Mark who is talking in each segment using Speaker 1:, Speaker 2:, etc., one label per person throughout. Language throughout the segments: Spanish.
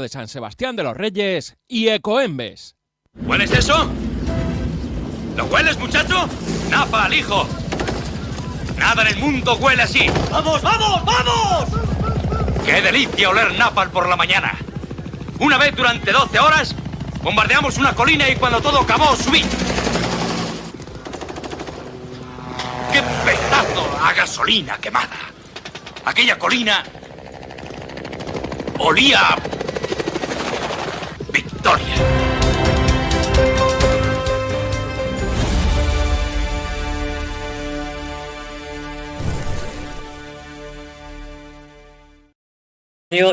Speaker 1: de San Sebastián de los Reyes y Ecoembes.
Speaker 2: ¿Hueles eso? ¿Lo hueles, muchacho? ¡Napa al hijo! Nada en el mundo huele así.
Speaker 3: ¡Vamos, vamos, vamos!
Speaker 2: ¡Qué delicia oler napal por la mañana! Una vez durante 12 horas, bombardeamos una colina y cuando todo acabó, subí. ¡Qué pedazo a gasolina quemada! Aquella colina olía a victoria.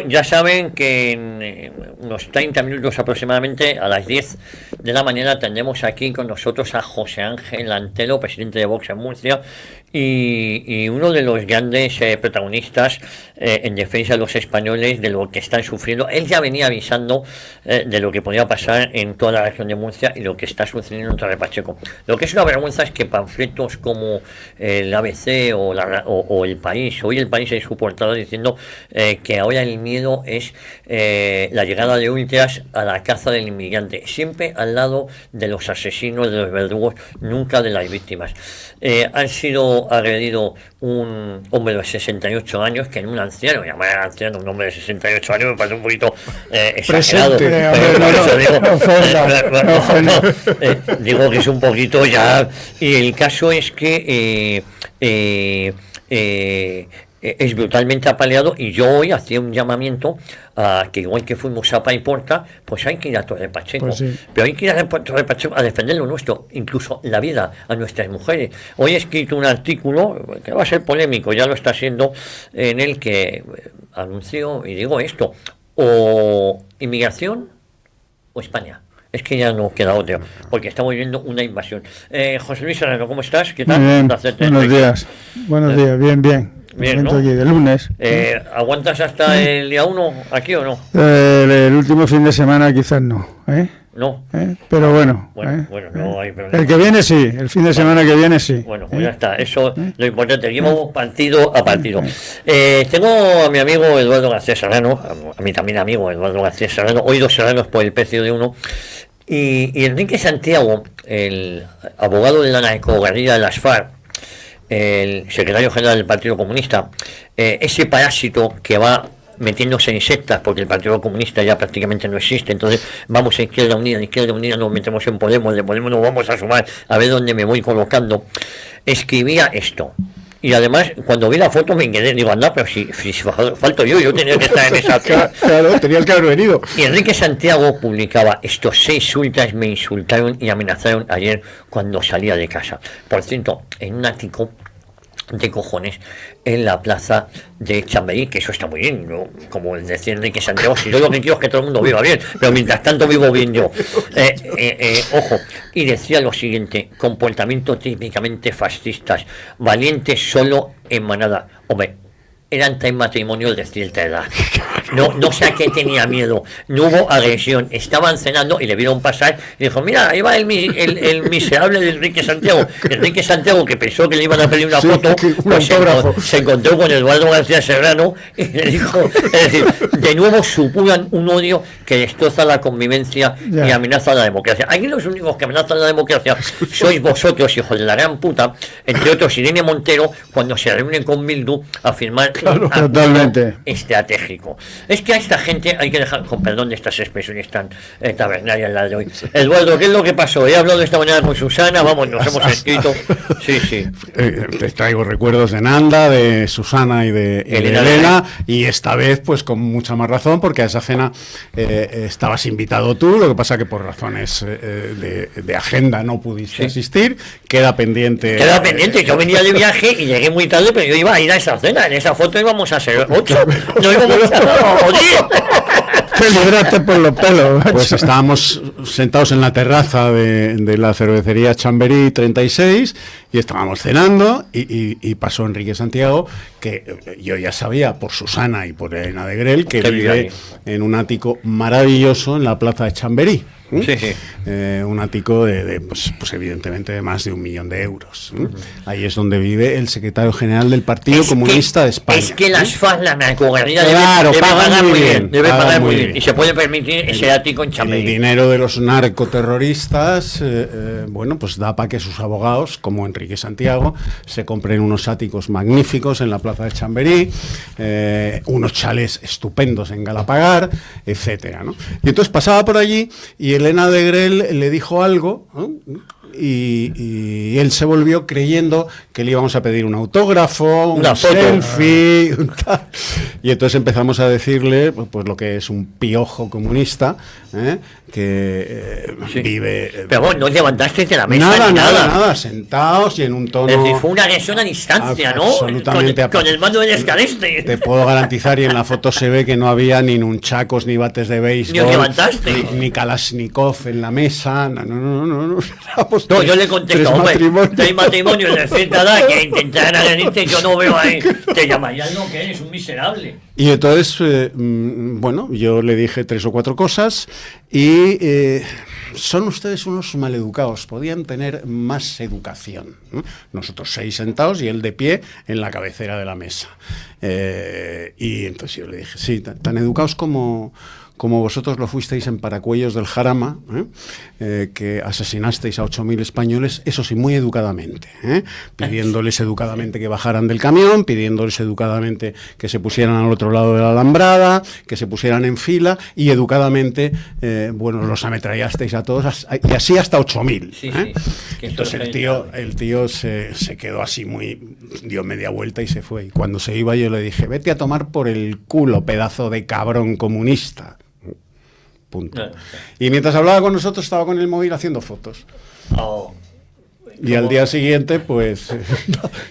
Speaker 4: Ya saben que en unos 30 minutos aproximadamente, a las 10 de la mañana, tendremos aquí con nosotros a José Ángel Antelo, presidente de Vox en Murcia, y uno de los grandes protagonistas en defensa de los españoles, de lo que están sufriendo. Él ya venía avisando de lo que podía pasar en toda la región de Murcia y lo que está sucediendo en Torre Pacheco. Lo que es una vergüenza es que panfletos como el ABC o El País, hoy El País en su portada diciendo que ahora el miedo es la llegada de ultras a la caza del inmigrante, siempre al lado de los asesinos, de los verdugos, nunca de las víctimas. Han sido agredido un hombre de 68 años, que en un anciano, llamar anciano un hombre de 68 años me parece un poquito exagerado. Digo que es un poquito ya, y el caso es que es brutalmente apaleado, y yo hoy hacía un llamamiento a que igual que fuimos a Paiporta, pues hay que ir a Torre Pacheco, pues sí. Pero hay que ir a Torre Pacheco a defender lo nuestro, incluso la vida a nuestras mujeres. Hoy he escrito un artículo que va a ser polémico, ya lo está siendo, en el que anuncio y digo esto: o inmigración o España. Es que ya no queda otro, porque estamos viviendo una invasión. José Luis Serrano, ¿cómo estás? ¿Qué tal?
Speaker 5: Bien, buenos días. Buenos días, bien.
Speaker 4: Bien, ¿no?
Speaker 5: Aquí de lunes.
Speaker 4: ¿Aguantas hasta el día 1 aquí o no?
Speaker 5: El último fin de semana quizás no.
Speaker 4: No.
Speaker 5: Pero bueno.
Speaker 4: Bueno, no hay problema.
Speaker 5: El que viene sí, el fin de semana que viene sí.
Speaker 4: Bueno, pues ya está, eso lo importante. Seguimos partido a partido. Tengo a mi amigo Eduardo García Serrano, a mí también amigo Eduardo García Serrano, hoy 2 serranos por el precio de uno. Y Enrique Santiago, el abogado de la narcoguerrilla de las FARC, el secretario general del Partido Comunista, ese parásito que va metiéndose en sectas, porque el Partido Comunista ya prácticamente no existe, entonces vamos a Izquierda Unida, nos metemos en Podemos, de Podemos nos vamos a sumar, a ver dónde me voy colocando. Escribía esto, y además cuando vi la foto me quedé, digo, anda, pero si falto yo tenía que estar en esa
Speaker 5: claro, tenías que haber venido.
Speaker 4: Y Enrique Santiago publicaba: estos 6 ultras me insultaron y amenazaron ayer cuando salía de casa. Por cierto, en un ático de cojones en la plaza de Chamberí, que eso está muy bien, ¿no? Como decía Enrique Santiago, si yo lo que quiero es que todo el mundo viva bien, pero mientras tanto vivo bien yo. Ojo, y decía lo siguiente: comportamiento típicamente fascistas, valientes solo en manada. Hombre, eran 3 matrimonios de cierta edad. No sé a qué tenía miedo. No hubo agresión. Estaban cenando y le vieron pasar y dijo: mira, ahí va el miserable de Enrique Santiago. Enrique Santiago, que pensó que le iban a pedir una foto, pues se encontró con Eduardo García Serrano y le dijo, es decir, de nuevo supuran un odio que destroza la convivencia y amenaza la democracia. Aquí los únicos que amenazan la democracia sois vosotros, hijos de la gran puta, entre otros Irene Montero, cuando se reúnen con Bildu a firmar un acuerdo estratégico. Es que a esta gente hay que dejar, con perdón de estas expresiones tan tabernarias la de hoy. Eduardo, ¿qué es lo que pasó? He hablado esta mañana con Susana, vamos, nos hemos escrito. Sí.
Speaker 6: Te traigo recuerdos de Nanda, de Susana y de Elena, y esta vez pues con mucha más razón, porque a esa cena estabas invitado tú, lo que pasa que por razones de agenda no pudiste asistir, queda pendiente,
Speaker 4: yo venía de viaje y llegué muy tarde, pero yo iba a ir a esa cena, en esa foto íbamos a ser 8, no íbamos a
Speaker 5: te libraste por los pelos.
Speaker 6: Pues estábamos sentados en la terraza de la cervecería Chamberí 36 Y estábamos cenando y pasó Enrique Santiago, que yo ya sabía por Susana y por Elena de Grel que vive en un ático maravilloso en la plaza de Chamberí.
Speaker 4: Sí, sí.
Speaker 6: Un ático pues evidentemente de más de 1 millón de euros. Ahí es donde vive el secretario general del Partido Comunista de España.
Speaker 4: Es que las FAS, la narcoguerrilla,
Speaker 6: Claro,
Speaker 4: debe
Speaker 6: pagan
Speaker 4: pagar
Speaker 6: muy
Speaker 4: muy
Speaker 6: bien,
Speaker 4: bien. Debe
Speaker 6: pagan
Speaker 4: pagar
Speaker 6: muy
Speaker 4: muy
Speaker 6: bien.
Speaker 4: bien. Y se puede permitir ese ático en
Speaker 6: El
Speaker 4: Chamberí.
Speaker 6: dinero de los narcoterroristas, bueno, pues da para que sus abogados, como Enrique Santiago, se compren unos áticos magníficos en la plaza de Chamberí, unos chalés estupendos en Galapagar, etcétera, ¿no? Y entonces pasaba por allí y Elena de Grel le dijo algo, ¿no? Y él se volvió creyendo que le íbamos a pedir un autógrafo,
Speaker 4: Una foto.
Speaker 6: selfie, un tal. Y entonces empezamos a decirle pues lo que es un piojo comunista, que
Speaker 4: Sí.
Speaker 6: vive...
Speaker 4: Pero bueno, no os levantasteis de la mesa
Speaker 6: nada,
Speaker 4: ni
Speaker 6: nada,
Speaker 4: nada.
Speaker 6: nada, sentados y en un tono...
Speaker 4: Es decir, fue una agresión a distancia, ¿no?
Speaker 6: Absolutamente
Speaker 4: Con el mando del escaleste.
Speaker 6: Te puedo garantizar, y en la foto se ve que no había ni nunchacos, ni bates de béisbol,
Speaker 4: Ni os levantasteis.
Speaker 6: ni Kalashnikov en la mesa, no. Éramos
Speaker 4: No, yo le
Speaker 6: tres
Speaker 4: contesto, hombre,
Speaker 6: matrimonios.
Speaker 4: 3 matrimonios de cierta edad que intentarán agredirte, yo no veo ahí. Te llamarían lo que eres, un miserable.
Speaker 6: Y entonces, bueno, yo le dije 3 o 4 cosas y son ustedes unos maleducados, podían tener más educación, ¿no? Nosotros 6 sentados y él de pie en la cabecera de la mesa. Y entonces yo le dije, sí, tan educados como vosotros lo fuisteis en Paracuellos del Jarama, que asesinasteis a 8.000 españoles, eso sí, muy educadamente, pidiéndoles educadamente que bajaran del camión, pidiéndoles educadamente que se pusieran al otro lado de la alambrada, que se pusieran en fila, y educadamente, bueno, los ametrallasteis a todos, y así hasta 8.000.
Speaker 4: Sí,
Speaker 6: ¿eh?
Speaker 4: sí, que esto
Speaker 6: Entonces
Speaker 4: es
Speaker 6: el tío se quedó así dio media vuelta y se fue. Y cuando se iba yo le dije, vete a tomar por el culo, pedazo de cabrón comunista. Punto.
Speaker 4: Claro.
Speaker 6: Y mientras hablaba con nosotros estaba con el móvil haciendo fotos.
Speaker 4: Oh.
Speaker 6: Y al día siguiente, pues,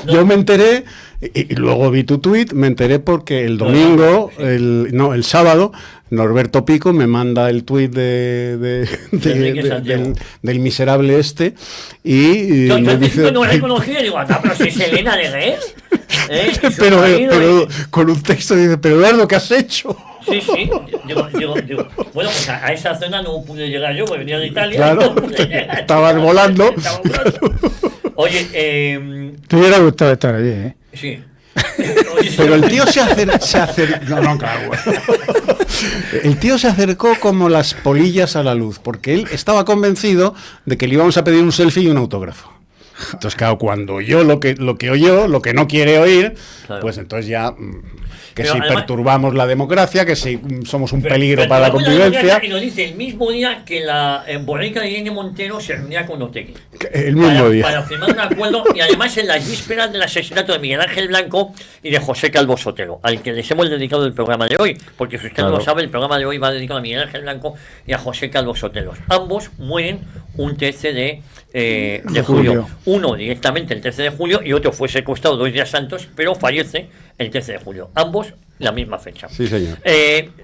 Speaker 6: yo me enteré, y luego vi tu tuit, me enteré porque el domingo, el sábado, Norberto Pico me manda el tuit del miserable este, y
Speaker 4: Yo
Speaker 6: me dice...
Speaker 4: no reconocí y digo, pero si es Elena de Grel.
Speaker 6: Pero con un texto dice, pero Eduardo, ¿qué has hecho?
Speaker 4: Sí. Digo, bueno, pues a esa zona no pude llegar yo, porque venía de Italia.
Speaker 6: Claro,
Speaker 4: no pude llegar.
Speaker 6: estabas volando.
Speaker 4: Estaba volando. Oye,
Speaker 5: Te hubiera gustado estar allí, ¿eh?
Speaker 4: sí. Oye,
Speaker 6: Pero el tío se acercó. No, claro, güey. El tío se acercó como las polillas a la luz, porque él estaba convencido de que le íbamos a pedir un selfie y un autógrafo. Entonces, claro, cuando oyó lo que oyó, lo que no quiere oír,
Speaker 4: Claro.
Speaker 6: pues entonces ya que
Speaker 4: Pero
Speaker 6: si
Speaker 4: además,
Speaker 6: perturbamos la democracia, que si somos un peligro
Speaker 4: pero
Speaker 6: para la
Speaker 4: una
Speaker 6: convivencia.
Speaker 4: democracia, y lo dice el mismo día que la borrica de Irene Montero se reunía con Otegui.
Speaker 6: El mismo día.
Speaker 4: Para firmar un acuerdo, y además en las vísperas del asesinato de Miguel Ángel Blanco y de José Calvo Sotelo, al que les hemos dedicado el programa de hoy, porque si usted no lo sabe, el programa de hoy va dedicado a Miguel Ángel Blanco y a José Calvo Sotelo. Ambos mueren un 13 de julio. Uno directamente el 13 de julio y otro fue secuestrado 2 días antes, pero fallece el 13 de julio. Ambos la misma fecha.
Speaker 6: Sí, señor.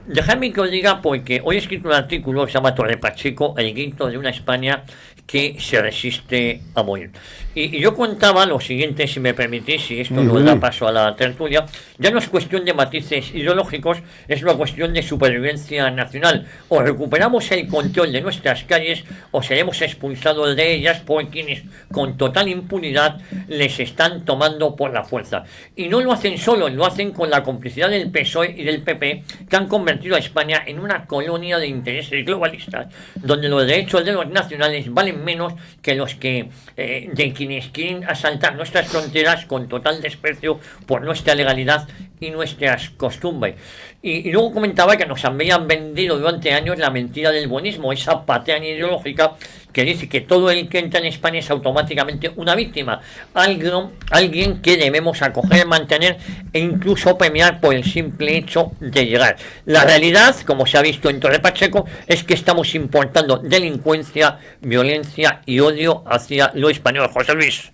Speaker 4: Dejadme que os diga, porque hoy he escrito un artículo que se llama Torre Pacheco, el grito de una España que se resiste a morir. Y yo contaba lo siguiente, si me permitís, si esto no da paso a la tertulia. Ya no es cuestión de matices ideológicos, es una cuestión de supervivencia nacional. O recuperamos el control de nuestras calles o seremos expulsados de ellas por quienes con total impunidad les están tomando por la fuerza. Y no lo hacen solos, lo hacen con la complicidad del PSOE y del PP, que han convertido a España en una colonia de intereses globalistas, donde los derechos de los nacionales valen menos que los que de quienes quieren asaltar nuestras fronteras con total desprecio por nuestra legalidad y nuestras costumbres. Y luego comentaba que nos habían vendido durante años la mentira del buenismo, esa patean ideológica que dice que todo el que entra en España es automáticamente una víctima, alguien que debemos acoger, mantener e incluso premiar por el simple hecho de llegar. La realidad, como se ha visto en Torre Pacheco, es que estamos importando delincuencia, violencia y odio hacia lo español. José Luis,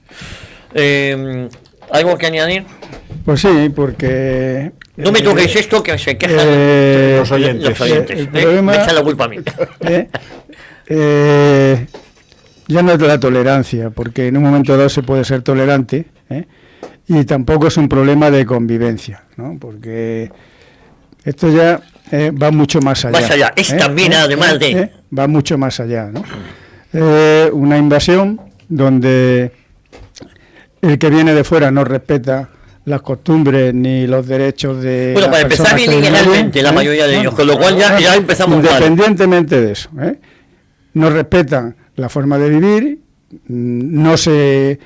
Speaker 4: ¿algo que añadir?
Speaker 5: Pues sí, porque...
Speaker 4: No me toquéis esto, que se quejan
Speaker 6: los oyentes.
Speaker 5: el problema-
Speaker 4: me echan la culpa a mí.
Speaker 5: ya no es la tolerancia, porque en un momento dado se puede ser tolerante, y tampoco es un problema de convivencia, ¿no? Porque esto ya va mucho más allá.
Speaker 4: Más allá, es también además de...
Speaker 5: Va mucho más allá, ¿no? Una invasión donde el que viene de fuera no respeta las costumbres ni los derechos de...
Speaker 4: Bueno, para empezar bien ilegalmente la mayoría de ellos, con lo cual ya empezamos mal.
Speaker 5: Independientemente de eso, no respetan la forma de vivir, no se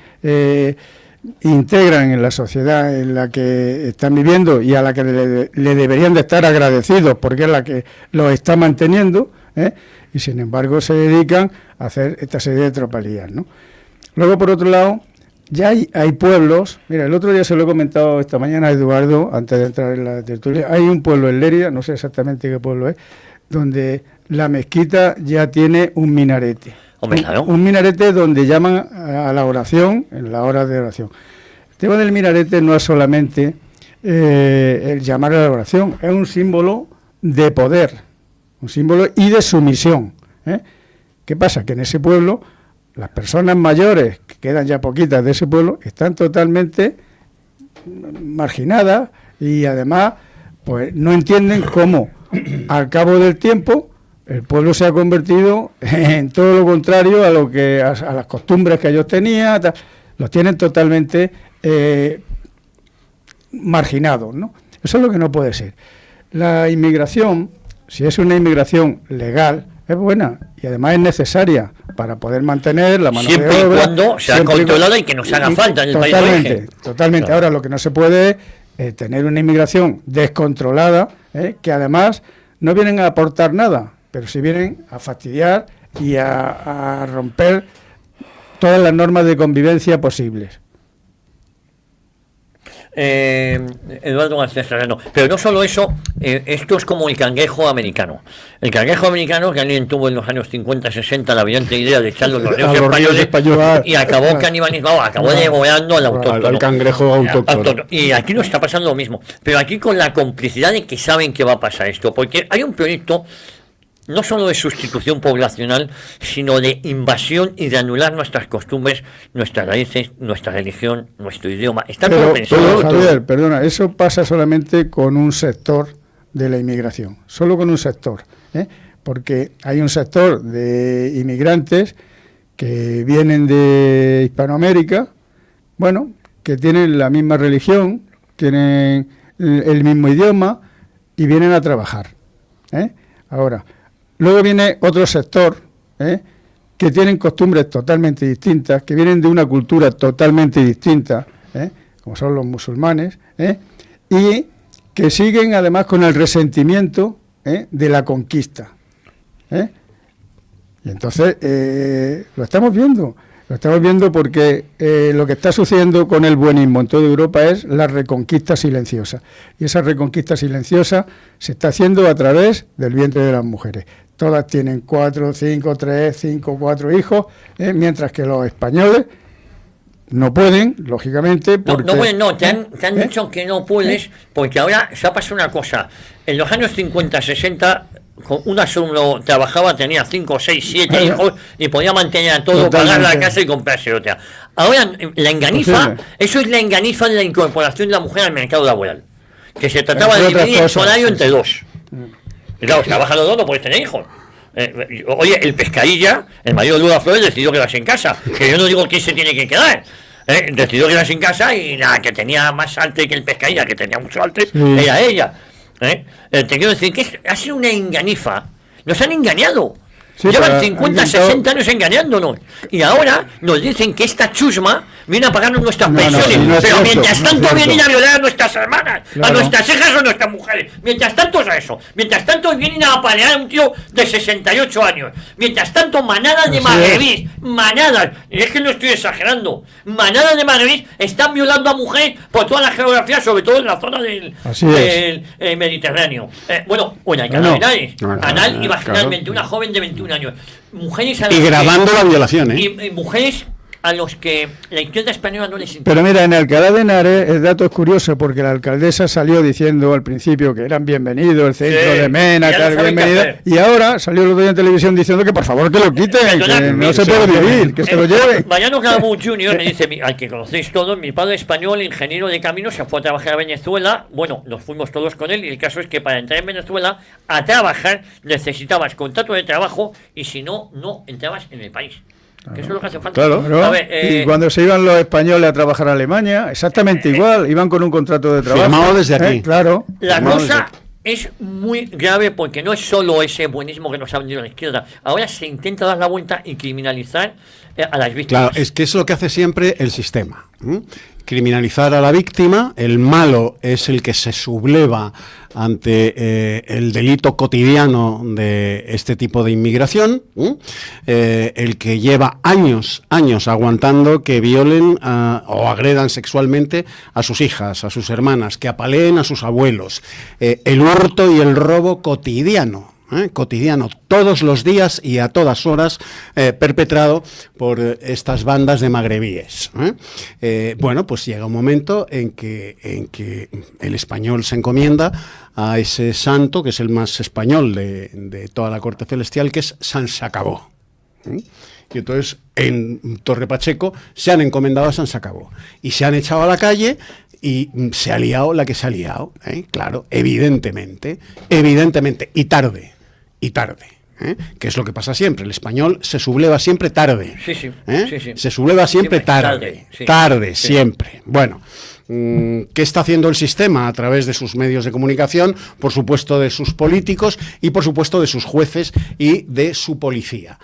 Speaker 5: integran en la sociedad en la que están viviendo y a la que le deberían de estar agradecidos porque es la que los está manteniendo, y sin embargo se dedican a hacer esta serie de tropelías, ¿no? Luego, por otro lado, ya hay pueblos, mira, el otro día se lo he comentado esta mañana a Eduardo, antes de entrar en la tertulia, hay un pueblo en Lérida, no sé exactamente qué pueblo es, donde la mezquita ya tiene un minarete.
Speaker 4: Hombre, claro.
Speaker 5: Un minarete donde llaman a la oración, en la hora de oración. El tema del minarete no es solamente el llamar a la oración, es un símbolo de poder, un símbolo y de sumisión. ¿Qué pasa? Que en ese pueblo, las personas mayores, que quedan ya poquitas de ese pueblo, están totalmente marginadas y además pues no entienden cómo al cabo del tiempo el pueblo se ha convertido en todo lo contrario a lo que a las costumbres que ellos tenían, los tienen totalmente marginados, ¿no? Eso es lo que no puede ser. La inmigración, si es una inmigración legal, es buena y además es necesaria para poder mantener la mano
Speaker 4: siempre
Speaker 5: de obra.
Speaker 4: Siempre y cuando sea controlada y que nos haga falta en el país de origen.
Speaker 5: Totalmente. Claro. Ahora, lo que no se puede es tener una inmigración descontrolada, que además no vienen a aportar nada, pero sí vienen a fastidiar y a romper todas las normas de convivencia posibles.
Speaker 4: Eduardo García Serrano, pero no solo eso, esto es como el cangrejo americano. El cangrejo americano, que alguien tuvo en los años 50-60 la brillante idea de echarlo en los ríos españoles y acabó canibalizando, acabó devorando al autóctono.
Speaker 6: Al cangrejo autóctono.
Speaker 4: Y aquí nos está pasando lo mismo, pero aquí con la complicidad de que saben que va a pasar esto, porque hay un proyecto no solo de sustitución poblacional, sino de invasión y de anular nuestras costumbres, nuestras raíces, nuestra religión, nuestro idioma. Está todo pensado.
Speaker 5: Javier, perdona, eso pasa solamente con un sector de la inmigración, solo con un sector, porque hay un sector de inmigrantes que vienen de Hispanoamérica, bueno, que tienen la misma religión, tienen el mismo idioma y vienen a trabajar. Ahora, luego viene otro sector, que tienen costumbres totalmente distintas, que vienen de una cultura totalmente distinta, como son los musulmanes, y que siguen además con el resentimiento de la conquista. Y entonces lo estamos viendo porque lo que está sucediendo con el buenismo en toda Europa es la reconquista silenciosa. Y esa reconquista silenciosa se está haciendo a través del vientre de las mujeres. Todas tienen 4, 5, 3, 5, 4 hijos, mientras que los españoles no pueden, lógicamente, porque...
Speaker 4: Te han dicho que no puedes, porque ahora se ha pasado una cosa. En los años 50, 60, con una solo trabajaba, tenía 5, 6, 7 hijos y podía mantener a todo, pagar la casa y comprarse otra. Ahora, la enganifa, eso es la enganifa de la incorporación de la mujer al mercado laboral, que se trataba de dividir el salario entre dos. Y claro, si trabajan los dos no puedes tener hijos. Oye, el Pescadilla, el marido de Lourdes Flores, decidió quedarse en casa. Que yo no digo quién se tiene que quedar. Decidió quedarse en casa y la que tenía más salte que el Pescadilla, que tenía mucho salte, era ella. Te quiero decir que ha sido una enganifa. Nos han engañado. Sí, llevan 50, 60 años engañándonos. Y ahora nos dicen que esta chusma viene a pagarnos nuestras pensiones. Pero mientras tanto vienen a violar a nuestras hermanas, a nuestras hijas o a nuestras mujeres. Mientras tanto es eso. Mientras tanto vienen a apalear a un tío de 68 años. Mientras tanto, manadas de magrebís, manadas, y es que no estoy exagerando, manadas de magrebís están violando a mujeres por toda la geografía, sobre todo en la zona del Mediterráneo. O en Canarias, anal y vaginalmente, una joven de 21 años. Mujeres
Speaker 6: y grabando la violación,
Speaker 4: y mujeres a los que la izquierda española no les interesa.
Speaker 5: Pero mira, en Alcalá de Henares el dato es curioso porque la alcaldesa salió diciendo al principio que eran bienvenidos, el centro de Mena, tal, bienvenido, y ahora salió el otro día en televisión diciendo que por favor que lo quiten, que no se puede vivir, que se lo lleven.
Speaker 4: Mariano Caramuch Jr. me dice, al que conocéis todos, mi padre español, ingeniero de caminos, se fue a trabajar a Venezuela, bueno, nos fuimos todos con él, y el caso es que para entrar en Venezuela a trabajar necesitabas contrato de trabajo y si no, no entrabas en el país. Que eso es lo que hace falta.
Speaker 5: Claro.
Speaker 4: A ver,
Speaker 5: y cuando se iban los españoles a trabajar a Alemania, exactamente igual, iban con un contrato de trabajo.
Speaker 6: Firmado desde aquí.
Speaker 5: Claro.
Speaker 4: la cosa es muy grave porque no es solo ese buenismo que nos ha vendido la izquierda. Ahora se intenta dar la vuelta y criminalizar a las víctimas.
Speaker 6: Claro, es que es lo que hace siempre el sistema. Criminalizar a la víctima, el malo es el que se subleva ante el delito cotidiano de este tipo de inmigración, el que lleva años aguantando que violen o agredan sexualmente a sus hijas, a sus hermanas, que apaleen a sus abuelos, el hurto y el robo cotidiano. Cotidiano, todos los días y a todas horas, perpetrado por estas bandas de magrebíes. Bueno, pues llega un momento en que el español se encomienda a ese santo, que es el más español de toda la corte celestial, que es San Sacabó. Y entonces en Torre Pacheco se han encomendado a San Sacabó y se han echado a la calle. Y se ha liado la que se ha liado, claro, evidentemente, y tarde, que es lo que pasa siempre. El español se subleva siempre tarde.
Speaker 4: Sí.
Speaker 6: Se subleva siempre tarde, siempre. Bueno, ¿qué está haciendo el sistema a través de sus medios de comunicación? Por supuesto de sus políticos y por supuesto de sus jueces y de su policía.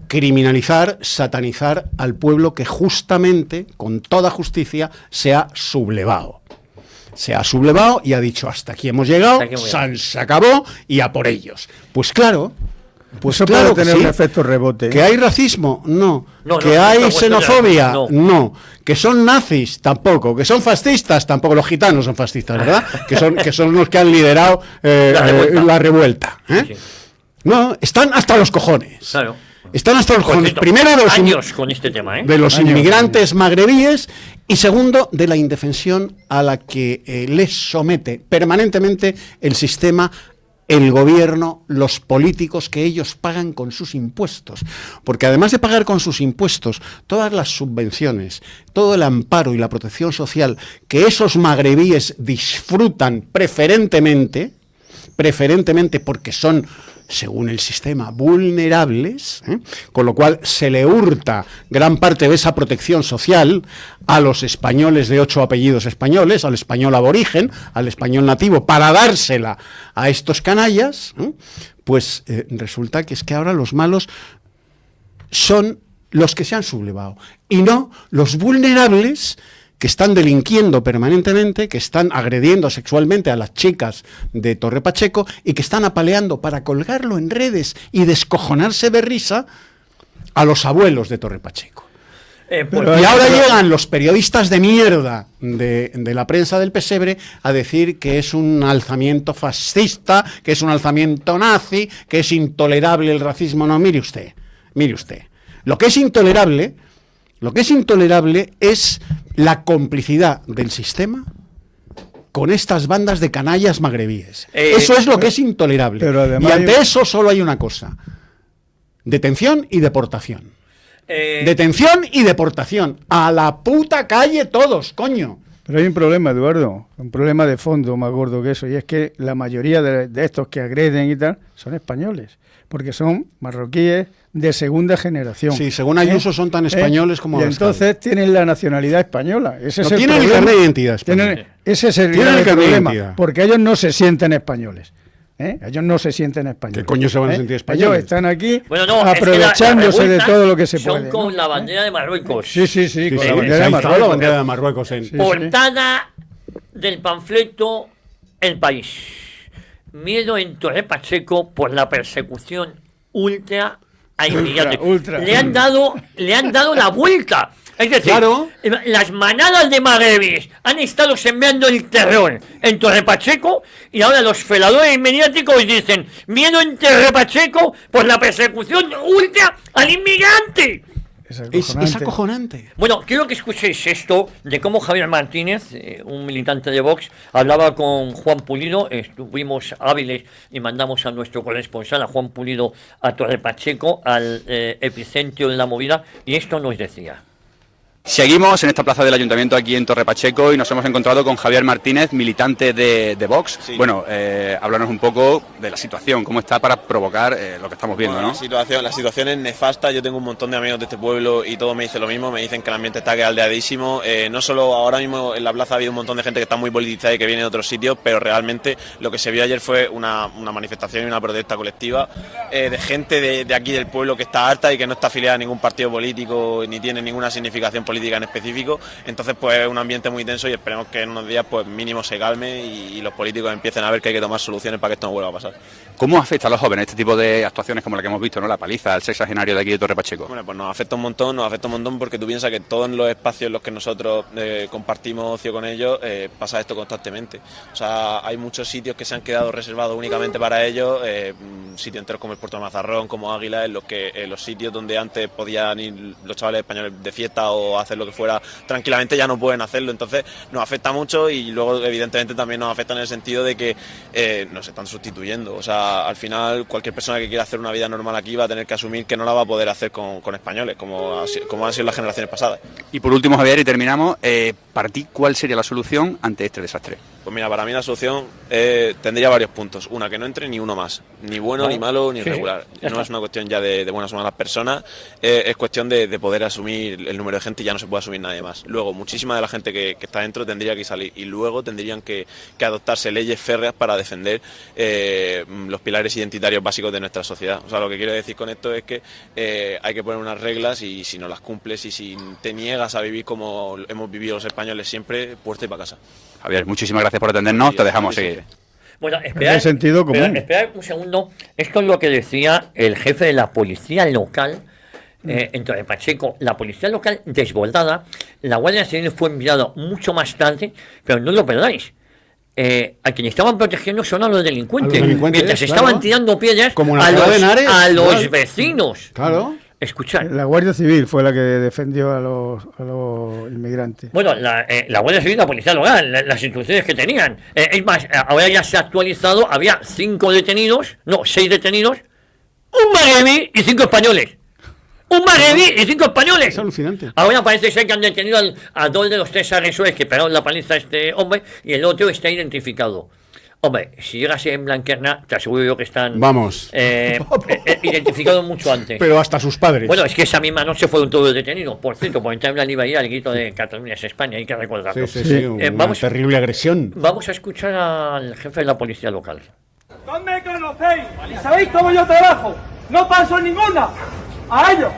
Speaker 6: Criminalizar, satanizar al pueblo que justamente, con toda justicia, se ha sublevado. Se ha sublevado y ha dicho, hasta aquí hemos llegado, se acabó y a por ellos. Pues claro,
Speaker 5: Eso
Speaker 6: claro
Speaker 5: puede tener
Speaker 6: que sí.
Speaker 5: un efecto rebote.
Speaker 6: ¿Que hay racismo? No. ¿Que hay xenofobia? No. ¿Que son nazis? Tampoco. ¿Que son fascistas? Tampoco. Los gitanos son fascistas, ¿verdad? que son los que han liderado la revuelta.
Speaker 4: Sí.
Speaker 6: No, están hasta los cojones.
Speaker 4: Claro.
Speaker 6: Están hasta los cojones.
Speaker 4: Cierto,
Speaker 6: Primero de los
Speaker 4: años con este tema,
Speaker 6: de los inmigrantes magrebíes y segundo de la indefensión a la que les somete permanentemente el sistema, el gobierno, los políticos que ellos pagan con sus impuestos. Porque además de pagar con sus impuestos todas las subvenciones, todo el amparo y la protección social que esos magrebíes disfrutan preferentemente porque son, según el sistema, vulnerables, con lo cual se le hurta gran parte de esa protección social a los españoles de 8 apellidos españoles, al español aborigen, al español nativo, para dársela a estos canallas, pues resulta que es que ahora los malos son los que se han sublevado y no los vulnerables que están delinquiendo permanentemente, que están agrediendo sexualmente a las chicas de Torre Pacheco y que están apaleando para colgarlo en redes y descojonarse de risa a los abuelos de Torre Pacheco. Y ahora llegan los periodistas de mierda de la prensa del pesebre a decir que es un alzamiento fascista, que es un alzamiento nazi, que es intolerable el racismo. No, mire usted. Lo que es intolerable es la complicidad del sistema con estas bandas de canallas magrebíes. Eso es lo que es intolerable.
Speaker 5: Pero además
Speaker 6: y ante eso solo hay una cosa: detención y deportación. Detención y deportación. A la puta calle todos, coño.
Speaker 5: Pero hay un problema, Eduardo, un problema de fondo más gordo que eso, y es que la mayoría de estos que agreden y tal son españoles, porque son marroquíes de segunda generación.
Speaker 6: Sí, según Ayuso son tan españoles como
Speaker 5: y entonces tienen la nacionalidad española. Ese es el
Speaker 6: tienen
Speaker 5: problema.
Speaker 6: el carnet de identidad español.
Speaker 5: Ese es el problema, porque ellos no se sienten españoles. Ellos no se sienten españoles.
Speaker 6: ¿Qué coño se van a sentir españoles?
Speaker 5: Ellos están aquí
Speaker 4: es
Speaker 5: aprovechándose
Speaker 4: que
Speaker 5: de todo lo que se
Speaker 4: son
Speaker 5: puede.
Speaker 4: con la bandera de Marruecos.
Speaker 5: Sí, con la bandera
Speaker 6: Se
Speaker 5: de
Speaker 6: ha instalado la
Speaker 5: Marruecos.
Speaker 6: bandera de Marruecos en...
Speaker 4: Portada del panfleto El País. Miedo en Torre Pacheco por la persecución ultra a inmigrantes.
Speaker 5: Ultra.
Speaker 4: Le han dado la vuelta. Es decir,
Speaker 6: Claro.
Speaker 4: las manadas de magrebíes han estado sembrando el terror en Torre Pacheco y ahora los feladores mediáticos dicen miedo en Torre Pacheco por la persecución ultra al inmigrante.
Speaker 6: Es acojonante.
Speaker 4: Bueno, quiero que escuchéis esto de cómo Javier Martínez, un militante de Vox, hablaba con Juan Pulido. Estuvimos hábiles y mandamos a nuestro corresponsal, a Juan Pulido, a Torre Pacheco, al epicentro de la movida, y esto nos decía.
Speaker 7: Seguimos en esta plaza del Ayuntamiento aquí en Torre Pacheco y nos hemos encontrado con Javier Martínez, militante de Vox. Sí. Bueno, háblanos un poco de la situación, cómo está para provocar lo que estamos viendo,
Speaker 8: bueno,
Speaker 7: ¿no?
Speaker 8: La situación es nefasta. Yo tengo un montón de amigos de este pueblo y todos me dicen lo mismo, me dicen que el ambiente está caldeadísimo. No solo ahora mismo en la plaza ha habido un montón de gente que está muy politizada y que viene de otros sitios, pero realmente lo que se vio ayer fue una manifestación y una protesta colectiva de gente de aquí del pueblo que está harta y que no está afiliada a ningún partido político ni tiene ninguna significación política en específico. Entonces pues es un ambiente muy tenso y esperemos que en unos días pues mínimo se calme y los políticos empiecen a ver que hay que tomar soluciones para que esto no vuelva a pasar.
Speaker 7: ¿Cómo afecta a los jóvenes este tipo de actuaciones como la que hemos visto, ¿no? La paliza, el sexagenario de aquí de Torre Pacheco.
Speaker 8: Bueno, pues nos afecta un montón porque tú piensas que todos los espacios en los que nosotros compartimos ocio con ellos pasa esto constantemente. O sea, hay muchos sitios que se han quedado reservados únicamente para ellos, sitios enteros como el Puerto de Mazarrón, como Águila, en los sitios donde antes podían ir los chavales españoles de fiesta o hacer lo que fuera tranquilamente, ya no pueden hacerlo. Entonces nos afecta mucho y luego evidentemente también nos afecta en el sentido de que nos están sustituyendo. O sea, al final cualquier persona que quiera hacer una vida normal aquí va a tener que asumir que no la va a poder hacer con españoles, como han sido las generaciones pasadas.
Speaker 7: Y por último, Javier, y terminamos, para ti, ¿cuál sería la solución ante este desastre?
Speaker 8: Pues mira, para mí la solución tendría varios puntos. Una, que no entre ni uno más, ni bueno, ni malo, ni regular. No es una cuestión ya de buenas o malas personas, es cuestión de poder asumir el número de gente y ya no se puede asumir nadie más. Luego, muchísima de la gente que está dentro tendría que salir y luego tendrían que adoptarse leyes férreas para defender los pilares identitarios básicos de nuestra sociedad. O sea, lo que quiero decir con esto es que hay que poner unas reglas y si no las cumples y si te niegas a vivir como hemos vivido los españoles siempre, puerta y para casa.
Speaker 7: Javier, muchísimas gracias por atendernos, sí, te dejamos seguir.
Speaker 4: Bueno, esperad un segundo. Esto es lo que decía el jefe de la policía local en Torre Pacheco. La policía local desbordada. La Guardia Civil fue enviada mucho más tarde, pero no lo perdáis. A quienes estaban protegiendo son a los delincuentes, mientras estaban tirando piedras a los vecinos.
Speaker 6: Claro.
Speaker 4: Escuchar.
Speaker 5: La Guardia Civil fue la que defendió a los inmigrantes.
Speaker 4: Bueno, la Guardia Civil y la Policía Local, las instrucciones que tenían. Es más, ahora ya se ha actualizado, había 6 detenidos, un magrebí y 5 españoles. Un magrebí y 5 españoles.
Speaker 6: Es alucinante.
Speaker 4: Ahora parece ser que han detenido a 2 de los 3 agresores que pegaron la paliza a este hombre y el otro está identificado. Hombre, si llegas en Blanquerna, te aseguro yo que están identificados mucho antes.
Speaker 6: Pero hasta sus padres.
Speaker 4: Bueno, es que esa misma noche fueron todos detenidos, por cierto, por entrar en la librería al grito de Cataluña es España, hay que recordarlo.
Speaker 6: Sí, una terrible agresión.
Speaker 4: Vamos a escuchar al jefe de la policía local.
Speaker 3: No me conocéis, y sabéis cómo yo trabajo. No paso ninguna a ellos,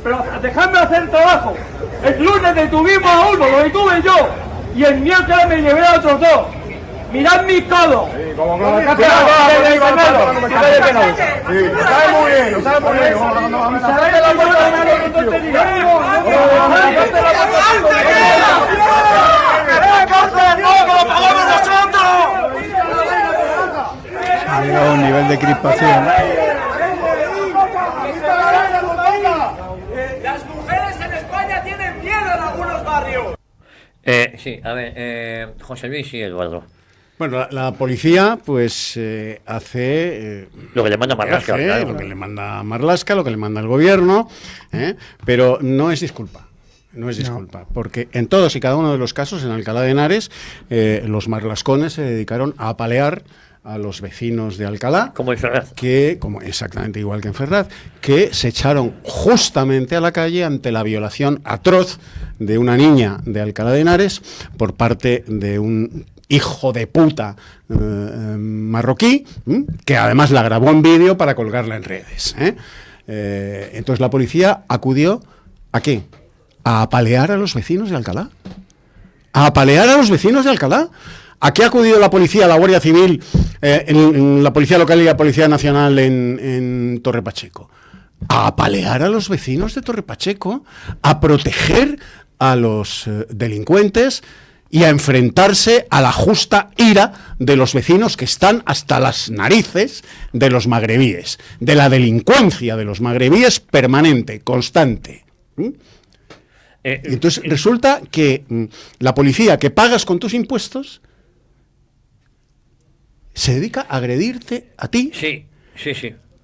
Speaker 3: pero dejadme hacer el trabajo. El lunes detuvimos a uno, lo detuve yo, y el miércoles me llevé a otros 2. Mirad mis codos. Sí, como lo sabe muy bien, lo sabe muy bien. ¿Sabéis la puerta de mano que tontería?
Speaker 5: Ha llegado a un nivel de crispación.
Speaker 3: Las mujeres en España tienen miedo en algunos barrios.
Speaker 4: Sí, a ver, José Luis y Eduardo.
Speaker 6: Bueno, la policía pues hace
Speaker 4: lo que le manda Marlaska,
Speaker 6: lo que le manda Marlaska, lo que le manda el gobierno, pero no es disculpa. No es disculpa, porque en todos y cada uno de los casos en Alcalá de Henares los marlascones se dedicaron a apalear a los vecinos de Alcalá,
Speaker 4: como en Ferraz,
Speaker 6: exactamente igual que en Ferraz, que se echaron justamente a la calle ante la violación atroz de una niña de Alcalá de Henares por parte de un hijo de puta marroquí, que además la grabó en vídeo para colgarla en redes. Entonces la policía acudió ¿a qué? A apalear a los vecinos de Alcalá. A apalear a los vecinos de Alcalá. ¿A qué ha acudido la policía, la Guardia Civil, en la Policía Local y la Policía Nacional en Torre Pacheco? A apalear a los vecinos de Torre Pacheco, a proteger a los delincuentes y a enfrentarse a la justa ira de los vecinos que están hasta las narices de los magrebíes, de la delincuencia de los magrebíes permanente, constante. Y entonces resulta que la policía que pagas con tus impuestos se dedica a agredirte a ti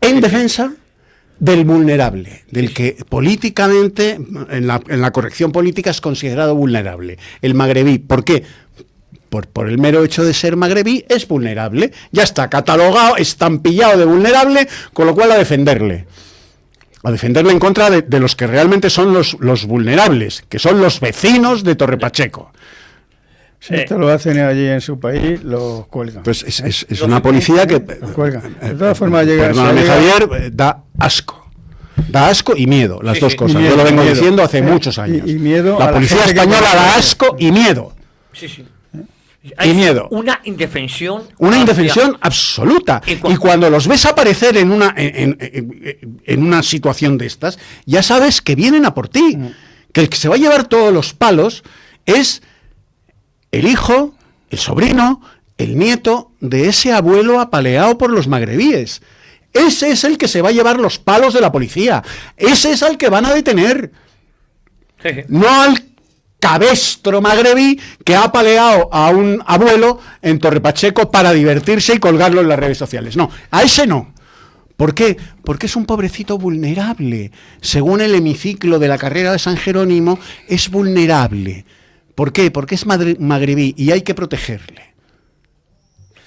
Speaker 6: en defensa del vulnerable, del que políticamente, en la corrección política es considerado vulnerable, el magrebí. ¿Por qué? Por el mero hecho de ser magrebí es vulnerable, ya está catalogado, estampillado de vulnerable, con lo cual a defenderle en contra de los que realmente son los vulnerables, que son los vecinos de Torre Pacheco.
Speaker 5: Si esto lo hacen allí en su país, los cuelgan.
Speaker 6: Pues es una policía que...
Speaker 5: Los cuelgan. De todas formas,
Speaker 6: perdóname, Javier, da asco. Da asco y miedo, las dos cosas.
Speaker 5: Miedo,
Speaker 6: yo lo vengo
Speaker 5: miedo.
Speaker 6: diciendo hace muchos años.
Speaker 5: Y miedo
Speaker 6: la
Speaker 5: a
Speaker 6: policía
Speaker 5: gente que
Speaker 6: española
Speaker 5: conoce.
Speaker 6: da asco y miedo.
Speaker 4: Hay
Speaker 6: miedo.
Speaker 4: Una indefensión.
Speaker 6: Una indefensión absoluta. Y cuando los ves aparecer en una situación de estas, ya sabes que vienen a por ti. Que el que se va a llevar todos los palos es el hijo, el sobrino, el nieto de ese abuelo apaleado por los magrebíes. Ese es el que se va a llevar los palos de la policía. Ese es al que van a detener. No al cabestro magrebí que ha apaleado a un abuelo en Torre Pacheco para divertirse y colgarlo en las redes sociales. No, a ese no. ¿Por qué? Porque es un pobrecito vulnerable. Según el hemiciclo de la carrera de San Jerónimo, es vulnerable. ¿Por qué? Porque es magrebí y hay que protegerle.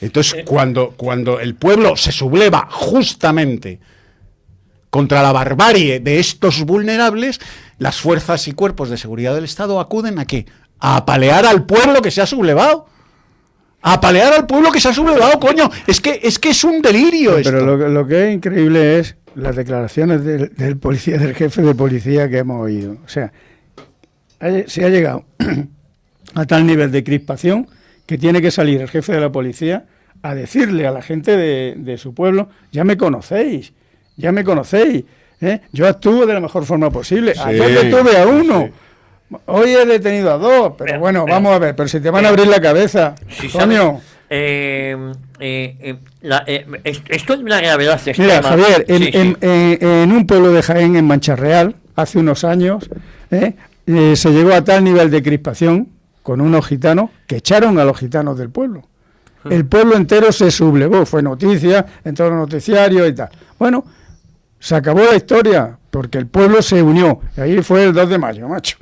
Speaker 6: Entonces, cuando el pueblo se subleva justamente contra la barbarie de estos vulnerables, las fuerzas y cuerpos de seguridad del Estado acuden ¿a qué? A apalear al pueblo que se ha sublevado. A apalear al pueblo que se ha sublevado, coño. Es que es un delirio esto.
Speaker 5: Pero lo que es increíble es las declaraciones del policía, del jefe de policía que hemos oído. O sea, se ha llegado a tal nivel de crispación que tiene que salir el jefe de la policía a decirle a la gente de su pueblo: ya me conocéis, ¿eh? Yo actúo de la mejor forma posible. Ayer detuve a uno, hoy he detenido a dos, pero vamos a ver, pero si te van a abrir la cabeza, coño.
Speaker 4: Esto es una gravedad extrema.
Speaker 5: Mira, Javier, en un pueblo de Jaén, en Mancha-Real, hace unos años, se llegó a tal nivel de crispación con unos gitanos que echaron a los gitanos del pueblo. El pueblo entero se sublevó, fue noticia en todos los noticiarios y tal. Bueno, se acabó la historia porque el pueblo se unió. Y ahí fue el 2 de mayo, macho.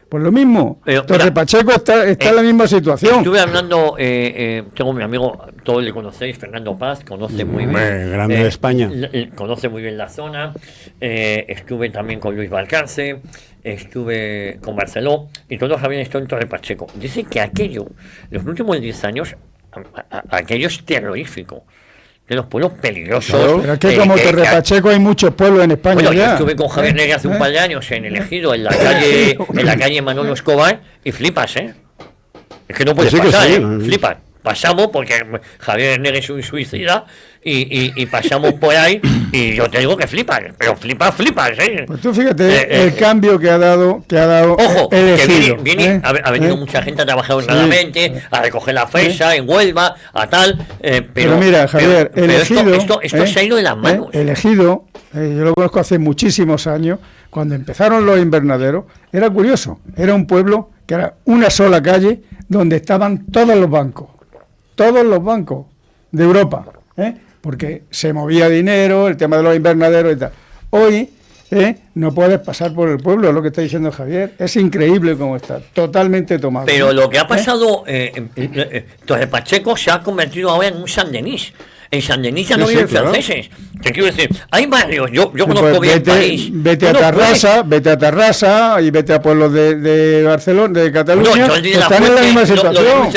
Speaker 5: Pues lo mismo, Torre Pacheco está en la misma situación.
Speaker 4: Estuve hablando, tengo mi amigo, todos le conocéis, Fernando Paz, conoce muy bien.
Speaker 6: Grande de España.
Speaker 4: Conoce muy bien la zona. Estuve también con Luis Valcarce, estuve con Barceló, y todos habían estado en Torre Pacheco. Dicen que los últimos 10 años, aquello es terrorífico. De los pueblos peligrosos.
Speaker 5: Pero es que como Torre Pacheco hay muchos pueblos en España.
Speaker 4: Bueno, yo estuve con Javier Negre hace un par de años en el Ejido, en la calle Manolo Escobar, y flipas, Es que no puedes pasar, flipas. Pasamos porque Javier Negre es un suicida y pasamos por ahí y yo te digo que flipas, pero flipas,
Speaker 5: Pues tú fíjate el cambio que ha dado
Speaker 4: ojo,
Speaker 5: el Ejido,
Speaker 4: que ha venido mucha gente a trabajar honradamente, a recoger la fresa en Huelva, a tal,
Speaker 5: pero mira, Javier, el Ejido,
Speaker 4: esto se ha ido de las manos.
Speaker 5: El Ejido, yo lo conozco hace muchísimos años, cuando empezaron los invernaderos, era curioso, era un pueblo que era una sola calle donde estaban todos los bancos de Europa, porque se movía dinero, el tema de los invernaderos y tal. Hoy no puedes pasar por el pueblo, es lo que está diciendo Javier, es increíble cómo está, totalmente tomado.
Speaker 4: Pero lo que ha pasado, Torre Pacheco se ha convertido ahora en un Saint-Denis. En Saint-Denis ya no viven franceses. Te quiero decir, hay barrios, yo conozco bien París.
Speaker 5: Vete a Tarrasa y vete a pueblos de Barcelona, de Cataluña, están en la misma situación.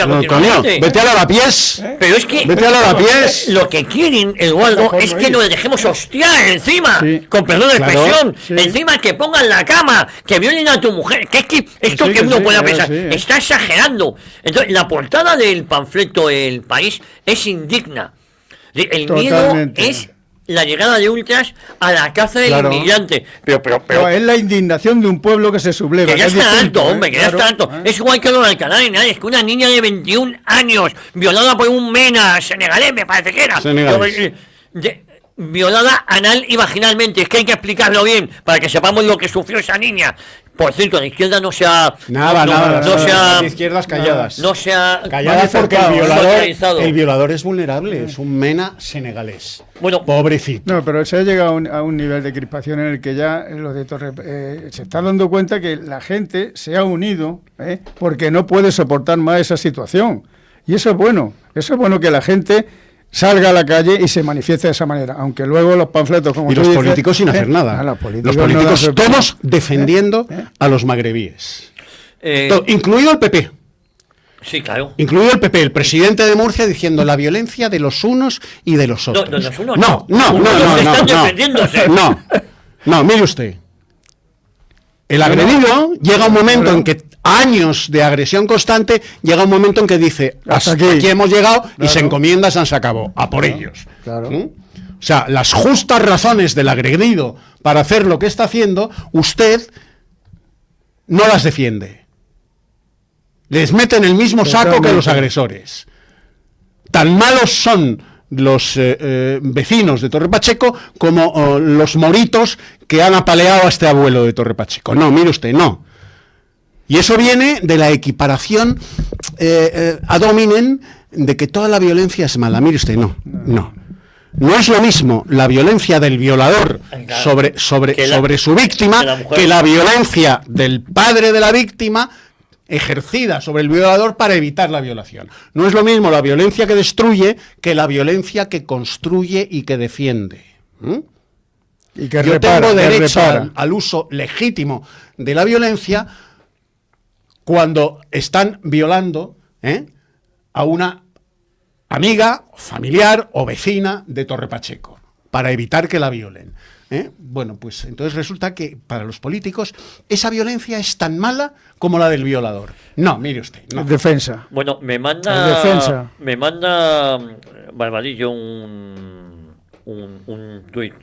Speaker 6: Vete a Lavapiés.
Speaker 4: Pero es que
Speaker 6: vete a Lavapiés.
Speaker 4: Lo que quieren, Eduardo, es que nos dejemos hostiar encima, con perdón de expresión, encima que pongan la cama, que violen a tu mujer, que es que esto que uno pueda pensar, está exagerando. Entonces, la portada del panfleto El País es indigna. El
Speaker 5: Totalmente.
Speaker 4: miedo es la llegada de ultras a la caza del inmigrante. Pero
Speaker 5: es la indignación de un pueblo que se subleva.
Speaker 4: Que ya está alto, hombre, que ya está alto. Es igual que lo del Alcalá de Henares, que una niña de 21 años, violada por un mena senegalés, me parece que era. violada anal y vaginalmente. Es que hay que explicarlo bien para que sepamos lo que sufrió esa niña. Por cierto, la izquierda no se ha...
Speaker 6: Las izquierdas calladas.
Speaker 4: No se ha...
Speaker 6: Calladas porque el violador es vulnerable, es un MENA senegalés.
Speaker 4: Bueno,
Speaker 6: pobrecito.
Speaker 5: No, pero se ha llegado a un nivel de crispación en el que ya los de se está dando cuenta que la gente se ha unido porque no puede soportar más esa situación. Y eso es bueno que la gente salga a la calle y se manifieste de esa manera, aunque luego los panfletos como
Speaker 6: y los políticos sin hacer nada, los políticos todos defendiendo a los magrebíes, incluido el PP.
Speaker 4: Sí, claro.
Speaker 6: Incluido el PP, el presidente de Murcia diciendo la violencia de los unos y de los otros. No, mire usted. El agredido llega un momento en que años de agresión constante, llega un momento en que dice, hasta aquí hemos llegado, y se encomienda a San Sacabó, a por ellos.
Speaker 5: Claro.
Speaker 6: O sea, las justas razones del agredido para hacer lo que está haciendo, usted no las defiende. Les mete en el mismo saco que los agresores. Tan malos son los vecinos de Torre Pacheco como los moritos que han apaleado a este abuelo de Torre Pacheco. No, mire usted, no. Y eso viene de la equiparación ad hominem de que toda la violencia es mala. Mire usted, no. No es lo mismo la violencia del violador sobre su víctima que la violencia del padre de la víctima ejercida sobre el violador para evitar la violación. No es lo mismo la violencia que destruye que la violencia que construye y que defiende.
Speaker 5: Y que
Speaker 6: yo tengo derecho al uso legítimo de la violencia cuando están violando a una amiga, familiar o vecina de Torre Pacheco, para evitar que la violen. Bueno, pues entonces resulta que para los políticos esa violencia es tan mala como la del violador. No, mire usted. No.
Speaker 5: Defensa.
Speaker 4: Bueno, me manda Barbadillo un tuit,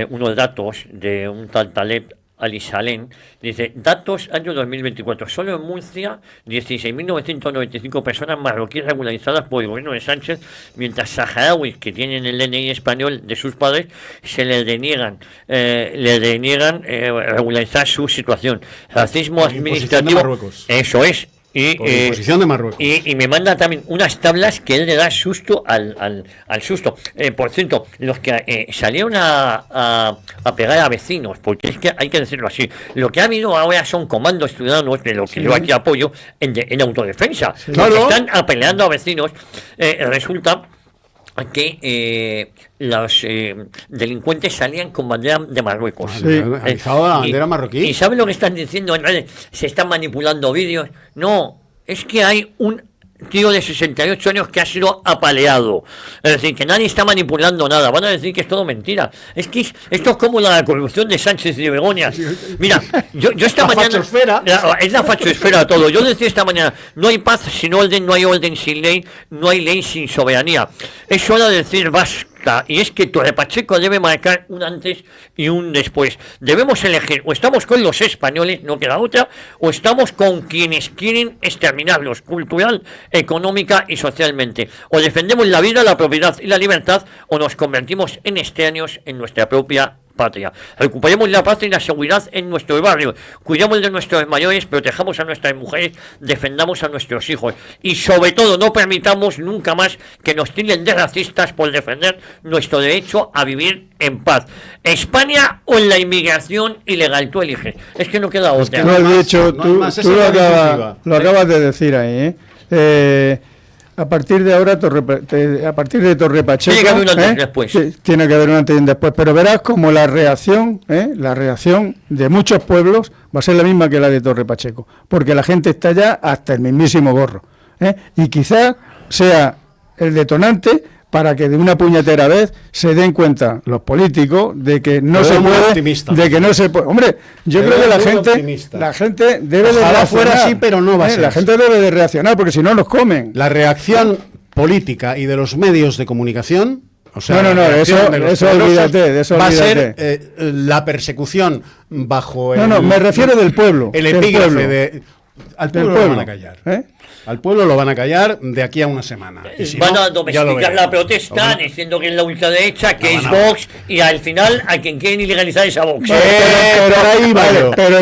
Speaker 4: unos datos de un tal Taleb Alisalén. Dice, datos año 2024, solo en Murcia 16.995 personas marroquíes regularizadas por el gobierno de Sánchez, mientras saharauis que tienen el DNI español de sus padres se les deniegan regularizar su situación. Racismo administrativo, eso es.
Speaker 6: Imposición de Marruecos.
Speaker 4: Y me manda también unas tablas que él le da susto al susto. Por cierto, los que salieron a pegar a vecinos, porque es que hay que decirlo así, lo que ha habido ahora son comandos ciudadanos, de lo que yo aquí apoyo, en autodefensa. Sí. Los que están apeleando a vecinos, resulta que los delincuentes salían con bandera de Marruecos.
Speaker 6: Sí. La bandera marroquí.
Speaker 4: ¿Y saben lo que están diciendo? Se están manipulando vídeos. No, es que hay un tío de 68 años que ha sido apaleado. Es decir, que nadie está manipulando nada. Van a decir que es todo mentira. Es que esto es como la corrupción de Sánchez y de Begoña. Mira, yo esta mañana... Es la fachosfera todo. Yo decía esta mañana, no hay paz sin orden, no hay orden sin ley, no hay ley sin soberanía. Es hora de decir basta. Y es que Torre Pacheco debe marcar un antes y un después. Debemos elegir, o estamos con los españoles, no queda otra, o estamos con quienes quieren exterminarlos cultural, económica y socialmente. O defendemos la vida, la propiedad y la libertad, o nos convertimos en extraños en nuestra propia patria. Recuperemos la paz y la seguridad en nuestro barrio, cuidemos de nuestros mayores, protejamos a nuestras mujeres, defendamos a nuestros hijos y sobre todo no permitamos nunca más que nos tilden de racistas por defender nuestro derecho a vivir en paz. España o la inmigración ilegal, tú eliges. Es que no queda otra.
Speaker 5: Es que lo has dicho, tú lo acabas de decir ahí, a partir de ahora, a partir de Torre Pacheco,
Speaker 4: tiene que haber un antes y después.
Speaker 5: Tiene que haber un antes y un después, pero verás como la reacción de muchos pueblos va a ser la misma que la de Torre Pacheco, porque la gente está ya hasta el mismísimo gorro, y quizás sea el detonante para que de una puñetera vez se den cuenta los políticos de que no se puede, hombre, yo creo que la gente debe de reaccionar.
Speaker 6: Fuera así, pero no va a ser.
Speaker 5: La gente debe de reaccionar porque si no nos comen.
Speaker 6: La reacción política y de los medios de comunicación, o sea,
Speaker 5: eso olvídate,
Speaker 6: va a ser la persecución bajo
Speaker 5: me refiero del pueblo.
Speaker 6: El epígrafe de Al pueblo lo van a callar. Al pueblo lo van a callar de aquí a una semana. Si
Speaker 4: van
Speaker 6: no,
Speaker 4: a domesticar la protesta diciendo que es la ultraderecha, que es Vox, y al final a quien quieren ilegalizar es a Vox.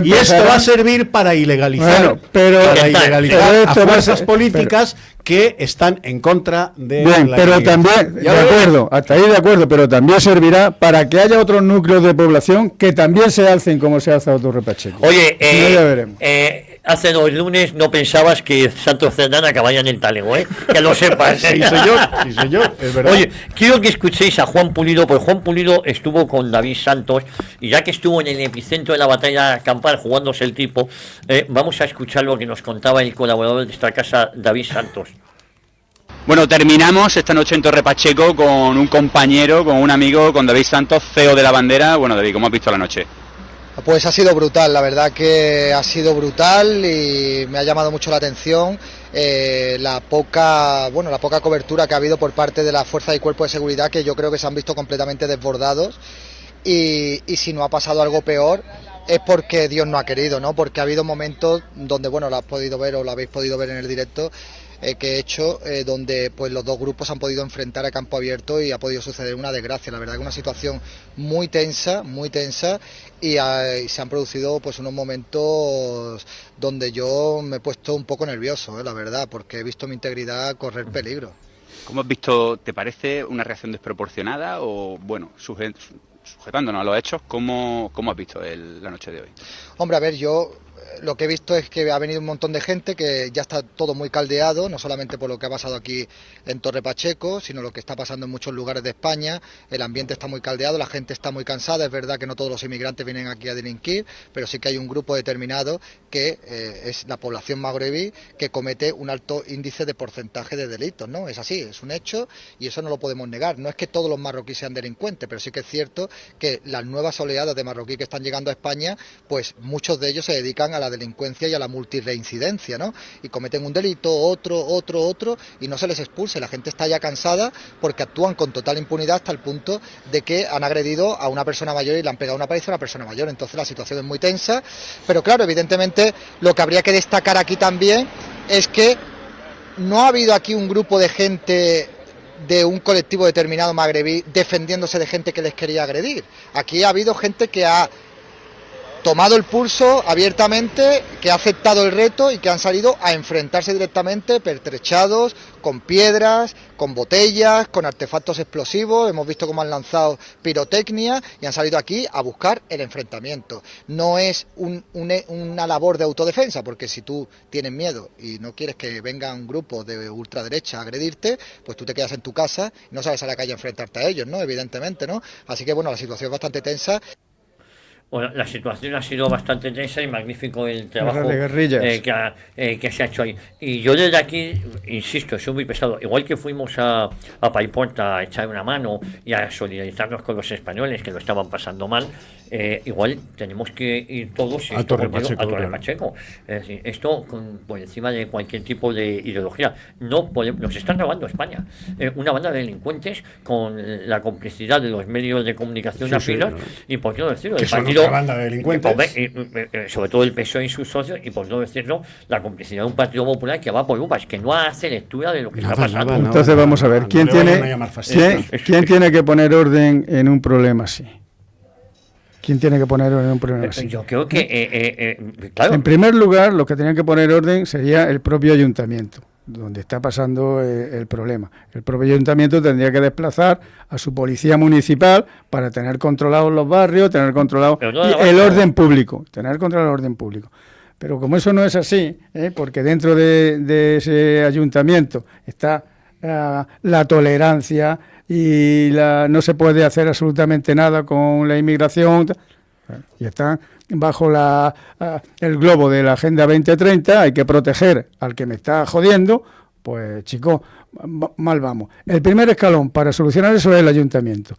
Speaker 6: Y esto va a servir para ilegalizar, a fuerzas políticas que están en contra de la
Speaker 5: pero
Speaker 6: inmigración.
Speaker 5: también, de acuerdo, hasta ahí de acuerdo, pero también servirá para que haya otros núcleos de población que también se alcen como se ha alzado Torre Pacheco.
Speaker 4: Oye,
Speaker 5: ya veremos.
Speaker 4: Hace 2 lunes no pensabas que Santos Cerdán acabaría en el talego, que lo sepas.
Speaker 6: Sí, señor, es verdad.
Speaker 4: Oye, quiero que escuchéis a Juan Pulido, porque Juan Pulido estuvo con David Santos, y ya que estuvo en el epicentro de la batalla campal jugándose el tipo, vamos a escuchar lo que nos contaba el colaborador de esta casa, David Santos.
Speaker 7: Bueno, terminamos esta noche en Torre Pacheco con un compañero, con un amigo, con David Santos, CEO de La Bandera. Bueno, David, ¿cómo has visto la noche?
Speaker 9: Pues ha sido brutal, la verdad que ha sido brutal y me ha llamado mucho la atención la poca cobertura que ha habido por parte de las fuerzas y cuerpos de seguridad, que yo creo que se han visto completamente desbordados, y si no ha pasado algo peor es porque Dios no ha querido, ¿no? Porque ha habido momentos donde, bueno, lo has podido ver o lo habéis podido ver en el directo que he hecho, donde pues los dos grupos han podido enfrentar a campo abierto y ha podido suceder una desgracia. La verdad que una situación muy tensa y se han producido pues unos momentos donde yo me he puesto un poco nervioso, la verdad, porque he visto mi integridad correr peligro.
Speaker 7: ¿Cómo has visto, te parece una reacción desproporcionada o, bueno, sujetándonos a los hechos, cómo has visto la noche de hoy?
Speaker 9: Hombre, a ver, yo lo que he visto es que ha venido un montón de gente que ya está todo muy caldeado, no solamente por lo que ha pasado aquí en Torre Pacheco, sino lo que está pasando en muchos lugares de España. El ambiente está muy caldeado, la gente está muy cansada. Es verdad que no todos los inmigrantes vienen aquí a delinquir, pero sí que hay un grupo determinado que es la población magrebí, que comete un alto índice de porcentaje de delitos, ¿no? Es así, es un hecho y eso no lo podemos negar. No es que todos los marroquíes sean delincuentes, pero sí que es cierto que las nuevas oleadas de marroquí que están llegando a España, pues muchos de ellos se dedican a la delincuencia y a la multirreincidencia, ¿no? Y cometen un delito, otro, y no se les expulse. La gente está ya cansada porque actúan con total impunidad hasta el punto de que han agredido a una persona mayor y le han pegado una paliza a una persona mayor. Entonces la situación es muy tensa, pero claro, evidentemente lo que habría que destacar aquí también es que no ha habido aquí un grupo de gente de un colectivo determinado magrebí defendiéndose de gente que les quería agredir. Aquí ha habido gente que ha tomado el pulso abiertamente, que ha aceptado el reto y que han salido a enfrentarse directamente, pertrechados, con piedras, con botellas, con artefactos explosivos. Hemos visto cómo han lanzado pirotecnia y han salido aquí a buscar el enfrentamiento. No es una labor de autodefensa, porque si tú tienes miedo y no quieres que venga un grupo de ultraderecha a agredirte, pues tú te quedas en tu casa y no sales a la calle a enfrentarte a ellos, ¿no? Evidentemente, ¿no? Así que bueno, la situación es bastante tensa.
Speaker 4: Bueno, la situación ha sido bastante tensa y magnífico el trabajo que se ha hecho ahí. Y yo desde aquí, insisto, soy muy pesado. Igual que fuimos a Paiporta a echar una mano y a solidarizarnos con los españoles que lo estaban pasando mal, igual tenemos que ir todos
Speaker 6: a Torre Pacheco.
Speaker 4: Es decir, esto por encima de cualquier tipo de ideología. No podemos, nos están robando España. Una banda de delincuentes con la complicidad de los medios de comunicación afines, y por qué no decirlo, el partido,
Speaker 6: banda de delincuentes,
Speaker 4: sobre todo el PSOE y sus socios, y por no decirlo, la complicidad de un partido popular que va por uvas, que no hace lectura de lo que está pasando.
Speaker 5: Entonces vamos a ver, ¿quién tiene que poner orden en un problema así? ¿Quién tiene que poner orden en un problema así?
Speaker 4: Yo creo que, claro.
Speaker 5: En primer lugar, los que tenían que poner orden sería el propio ayuntamiento, donde está pasando el problema. El propio ayuntamiento tendría que desplazar a su policía municipal para tener controlados los barrios, tener controlado el orden público, Pero como eso no es así, porque dentro de ese ayuntamiento está la tolerancia y no se puede hacer absolutamente nada con la inmigración, y están bajo el globo de la Agenda 2030, hay que proteger al que me está jodiendo, pues chicos, mal vamos. El primer escalón para solucionar eso es el ayuntamiento.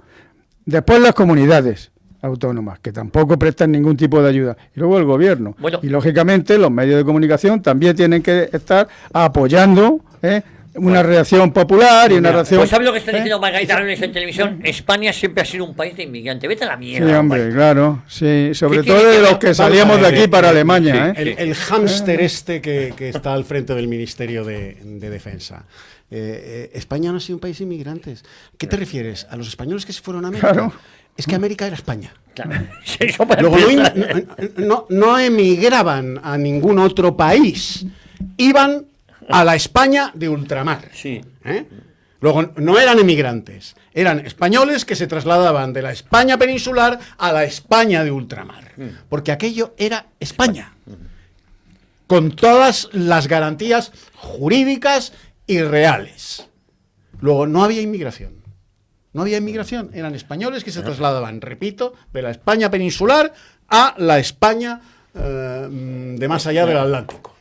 Speaker 5: Después las comunidades autónomas, que tampoco prestan ningún tipo de ayuda. Y luego el gobierno. Bueno. Y lógicamente los medios de comunicación también tienen que estar apoyando una reacción popular y una reacción...
Speaker 4: Pues ¿sabes lo que está diciendo Margarita Robles en televisión? España siempre ha sido un país de inmigrantes. Vete a la mierda.
Speaker 5: Sí, hombre, claro. Sí, sobre
Speaker 4: ¿Qué
Speaker 5: todo
Speaker 4: quiere
Speaker 5: de
Speaker 4: que
Speaker 5: los
Speaker 4: no?
Speaker 5: que salíamos de aquí para Alemania.
Speaker 6: El hámster que está al frente del Ministerio de Defensa. España no ha sido un país de inmigrantes. ¿Qué te refieres? ¿A los españoles que se fueron a América?
Speaker 5: Claro.
Speaker 6: Es que América era España.
Speaker 4: Claro. Eso para
Speaker 6: Luego
Speaker 4: empezar.
Speaker 6: no emigraban a ningún otro país. Iban a la España de ultramar.
Speaker 4: Sí.
Speaker 6: Luego no eran emigrantes, eran españoles que se trasladaban de la España peninsular a la España de ultramar. Porque aquello era España. Con todas las garantías jurídicas y reales. Luego no había inmigración. No había inmigración, eran españoles que se trasladaban, repito, de la España peninsular a la España de más allá del Atlántico.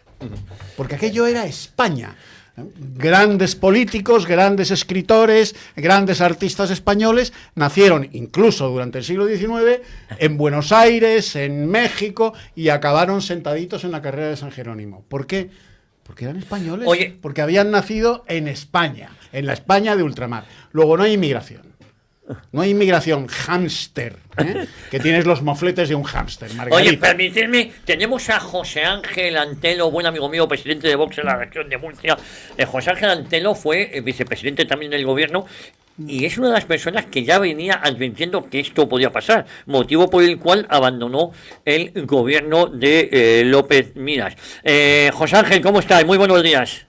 Speaker 6: Porque aquello era España. Grandes políticos, grandes escritores, grandes artistas españoles nacieron incluso durante el siglo XIX en Buenos Aires, en México, y acabaron sentaditos en la carrera de San Jerónimo. ¿Por qué? Porque eran españoles.
Speaker 4: Oye,
Speaker 6: porque habían nacido en España, en la España de ultramar. Luego no hay inmigración. No hay inmigración hámster, que tienes los mofletes de un hámster, Margarita.
Speaker 4: Oye, permitidme, tenemos a José Ángel Antelo, buen amigo mío, presidente de Vox en la región de Murcia. José Ángel Antelo fue vicepresidente también del gobierno y es una de las personas que ya venía advirtiendo que esto podía pasar, motivo por el cual abandonó el gobierno de López Miras. José Ángel, ¿cómo estás? Muy buenos días.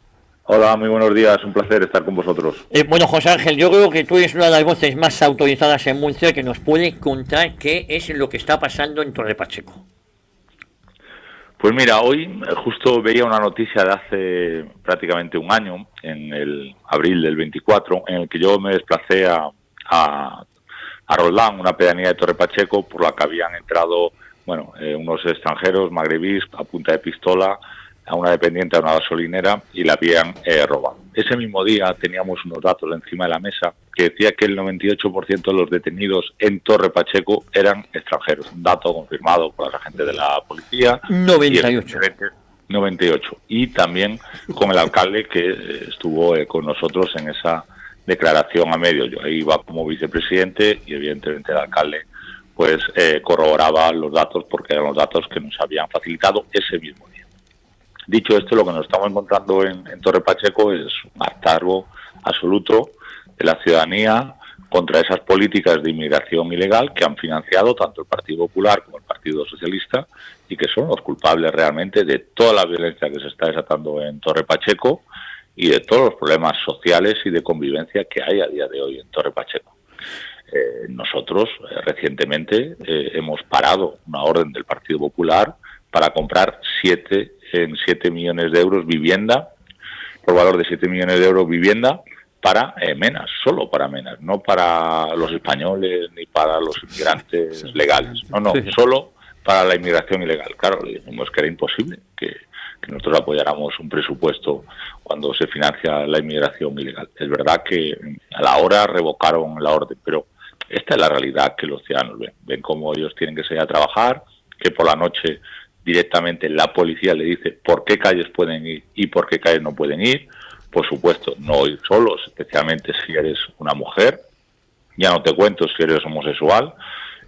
Speaker 10: Hola, muy buenos días, un placer estar con vosotros.
Speaker 4: Bueno, José Ángel, yo creo que tú eres una de las voces más autorizadas en Murcia que nos puede contar qué es lo que está pasando en Torre Pacheco.
Speaker 10: Pues mira, hoy justo veía una noticia de hace prácticamente un año, en el abril del 24, en el que yo me desplacé a Roldán, una pedanía de Torre Pacheco, por la que habían entrado unos extranjeros magrebíes a punta de pistola a una dependiente de una gasolinera y la habían robado. Ese mismo día teníamos unos datos encima de la mesa que decía que el 98% de los detenidos en Torre Pacheco eran extranjeros. Un dato confirmado por la gente de la policía. 98. Y también con el alcalde que estuvo con nosotros en esa declaración a medios. Yo ahí iba como vicepresidente y evidentemente el alcalde pues corroboraba los datos porque eran los datos que nos habían facilitado ese mismo día. Dicho esto, lo que nos estamos encontrando en Torre Pacheco es un hartazgo absoluto de la ciudadanía contra esas políticas de inmigración ilegal que han financiado tanto el Partido Popular como el Partido Socialista y que son los culpables realmente de toda la violencia que se está desatando en Torre Pacheco y de todos los problemas sociales y de convivencia que hay a día de hoy en Torre Pacheco. Nosotros recientemente hemos parado una orden del Partido Popular para comprar 7 millones de euros vivienda, por valor de 7 millones de euros vivienda para Menas, solo para Menas, no para los españoles ni para los inmigrantes legales, solo para la inmigración ilegal. Claro, le dijimos que era imposible que nosotros apoyáramos un presupuesto cuando se financia la inmigración ilegal. Es verdad que a la hora revocaron la orden, pero esta es la realidad que los ciudadanos ven cómo ellos tienen que salir a trabajar, que por la noche directamente la policía le dice por qué calles pueden ir y por qué calles no pueden ir. Por supuesto, no ir solos, especialmente si eres una mujer. Ya no te cuento si eres homosexual.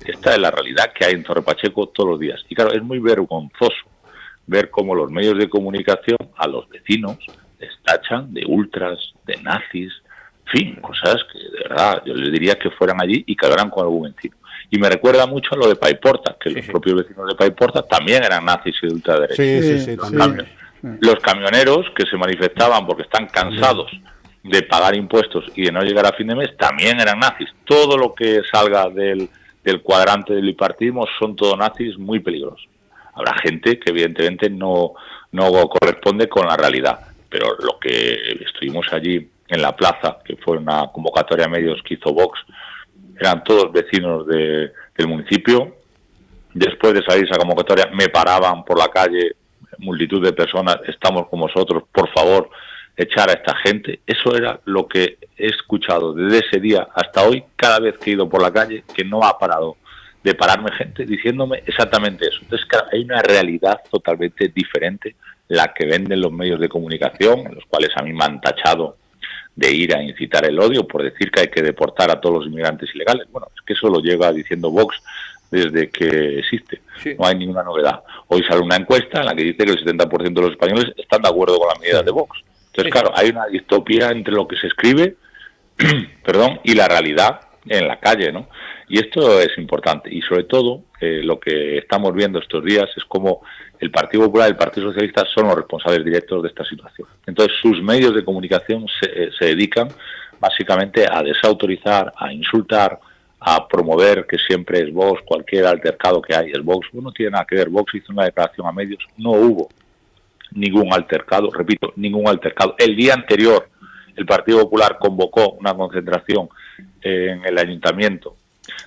Speaker 10: Esta es la realidad que hay en Torre Pacheco todos los días. Y claro, es muy vergonzoso ver cómo los medios de comunicación a los vecinos les tachan de ultras, de nazis, en fin, cosas que de verdad yo les diría que fueran allí y que hablaran con algún vecino. Y me recuerda mucho a lo de Paiporta, que los propios vecinos de Paiporta también eran nazis y de ultraderecha. Los camioneros que se manifestaban porque están cansados de pagar impuestos y de no llegar a fin de mes, también eran nazis. Todo lo que salga del cuadrante del bipartidismo son todos nazis muy peligrosos. Habrá gente que evidentemente no corresponde con la realidad, pero lo que estuvimos allí en la plaza, que fue una convocatoria a medios que hizo Vox, eran todos vecinos del municipio. Después de salir esa convocatoria me paraban por la calle multitud de personas, estamos con vosotros, por favor, echar a esta gente. Eso era lo que he escuchado desde ese día hasta hoy, cada vez que he ido por la calle, que no ha parado de pararme gente diciéndome exactamente eso. Entonces, claro, hay una realidad totalmente diferente, la que venden los medios de comunicación, en los cuales a mí me han tachado de ir a incitar el odio por decir que hay que deportar a todos los inmigrantes ilegales. Bueno, es que eso lo lleva diciendo Vox desde que existe. Sí. No hay ninguna novedad. Hoy sale una encuesta en la que dice que el 70% de los españoles están de acuerdo con las medidas de Vox. Entonces, claro, hay una distopía entre lo que se escribe perdón, y la realidad en la calle, ¿no? Y esto es importante. Y sobre todo, lo que estamos viendo estos días es cómo el Partido Popular y el Partido Socialista son los responsables directos de esta situación. Entonces, sus medios de comunicación se dedican básicamente a desautorizar, a insultar, a promover que siempre es Vox, cualquier altercado que hay es Vox. No tiene nada que ver. Vox hizo una declaración a medios, no hubo ningún altercado, repito, ningún altercado. El día anterior, el Partido Popular convocó una concentración en el Ayuntamiento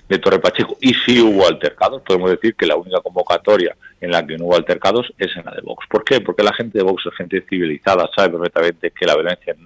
Speaker 10: de Torre Pacheco y sí hubo altercados. Podemos decir que la única convocatoria en la que no hubo altercados es en la de Vox. ¿Por qué? Porque la gente de Vox es gente civilizada, sabe perfectamente que la violencia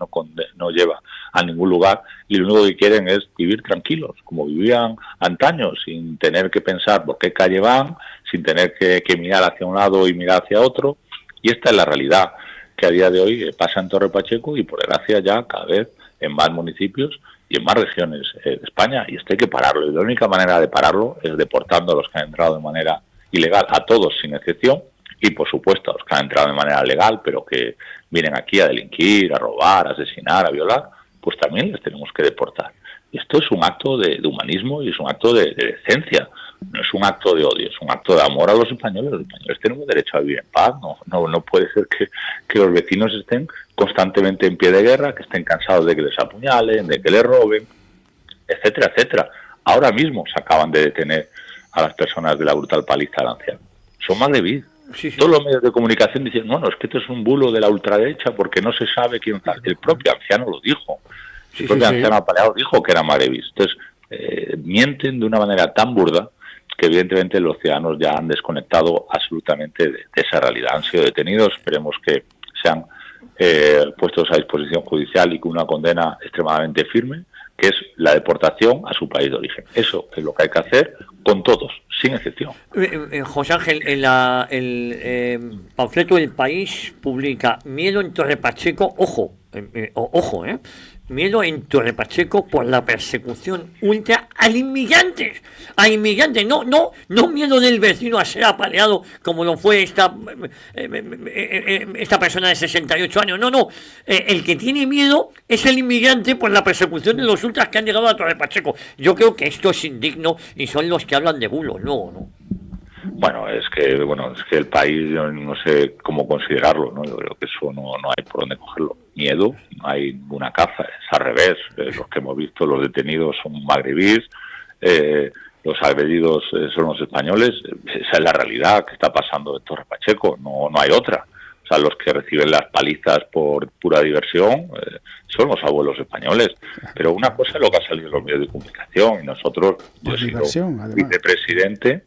Speaker 10: no lleva a ningún lugar y lo único que quieren es vivir tranquilos, como vivían antaño, sin tener que pensar por qué calle van, sin tener que mirar hacia un lado y mirar hacia otro. Y esta es la realidad que a día de hoy pasa en Torre Pacheco y por desgracia ya cada vez en más municipios y en más regiones de España, y esto hay que pararlo, y la única manera de pararlo es deportando a los que han entrado de manera ilegal, a todos sin excepción, y por supuesto a los que han entrado de manera legal, pero que vienen aquí a delinquir, a robar, a asesinar, a violar, pues también les tenemos que deportar. Y esto es un acto de humanismo y es un acto de decencia, no es un acto de odio, es un acto de amor a los españoles. Los españoles tenemos derecho a vivir en paz, no puede ser que los vecinos estén constantemente en pie de guerra, que estén cansados de que les apuñalen, de que les roben, etcétera, etcétera. Ahora mismo se acaban de detener a las personas de la brutal paliza al anciano. Son magrebíes. Sí. Todos los medios de comunicación dicen, no, es que esto es un bulo de la ultraderecha porque no se sabe quién tal. El propio anciano lo dijo. El propio anciano apaleado dijo que era magrebís. Entonces, mienten de una manera tan burda que evidentemente los ciudadanos ya han desconectado absolutamente de esa realidad. Han sido detenidos, esperemos que sean puestos a disposición judicial y con una condena extremadamente firme, que es la deportación a su país de origen. Eso es lo que hay que hacer con todos, sin excepción.
Speaker 4: José Ángel, el panfleto del País publica miedo en Torre Pacheco, ojo, miedo en Torre Pacheco por la persecución ultra a inmigrantes, no miedo del vecino a ser apaleado como lo fue esta persona de 68 años, el que tiene miedo es el inmigrante por la persecución de los ultras que han llegado a Torre Pacheco. Yo creo que esto es indigno y son los que hablan de bulos, ¿no?
Speaker 10: Bueno, es que el país, yo no sé cómo considerarlo, ¿no? Yo creo que eso no hay por dónde cogerlo. Miedo, no hay ninguna caza, es al revés. Los que hemos visto, los detenidos son magrebíes, los agredidos son los españoles. Esa es la realidad que está pasando en Torre Pacheco, no hay otra. O sea, los que reciben las palizas por pura diversión son los abuelos españoles. Pero una cosa es lo que ha salido en los medios de comunicación, y nosotros, yo he sido vicepresidente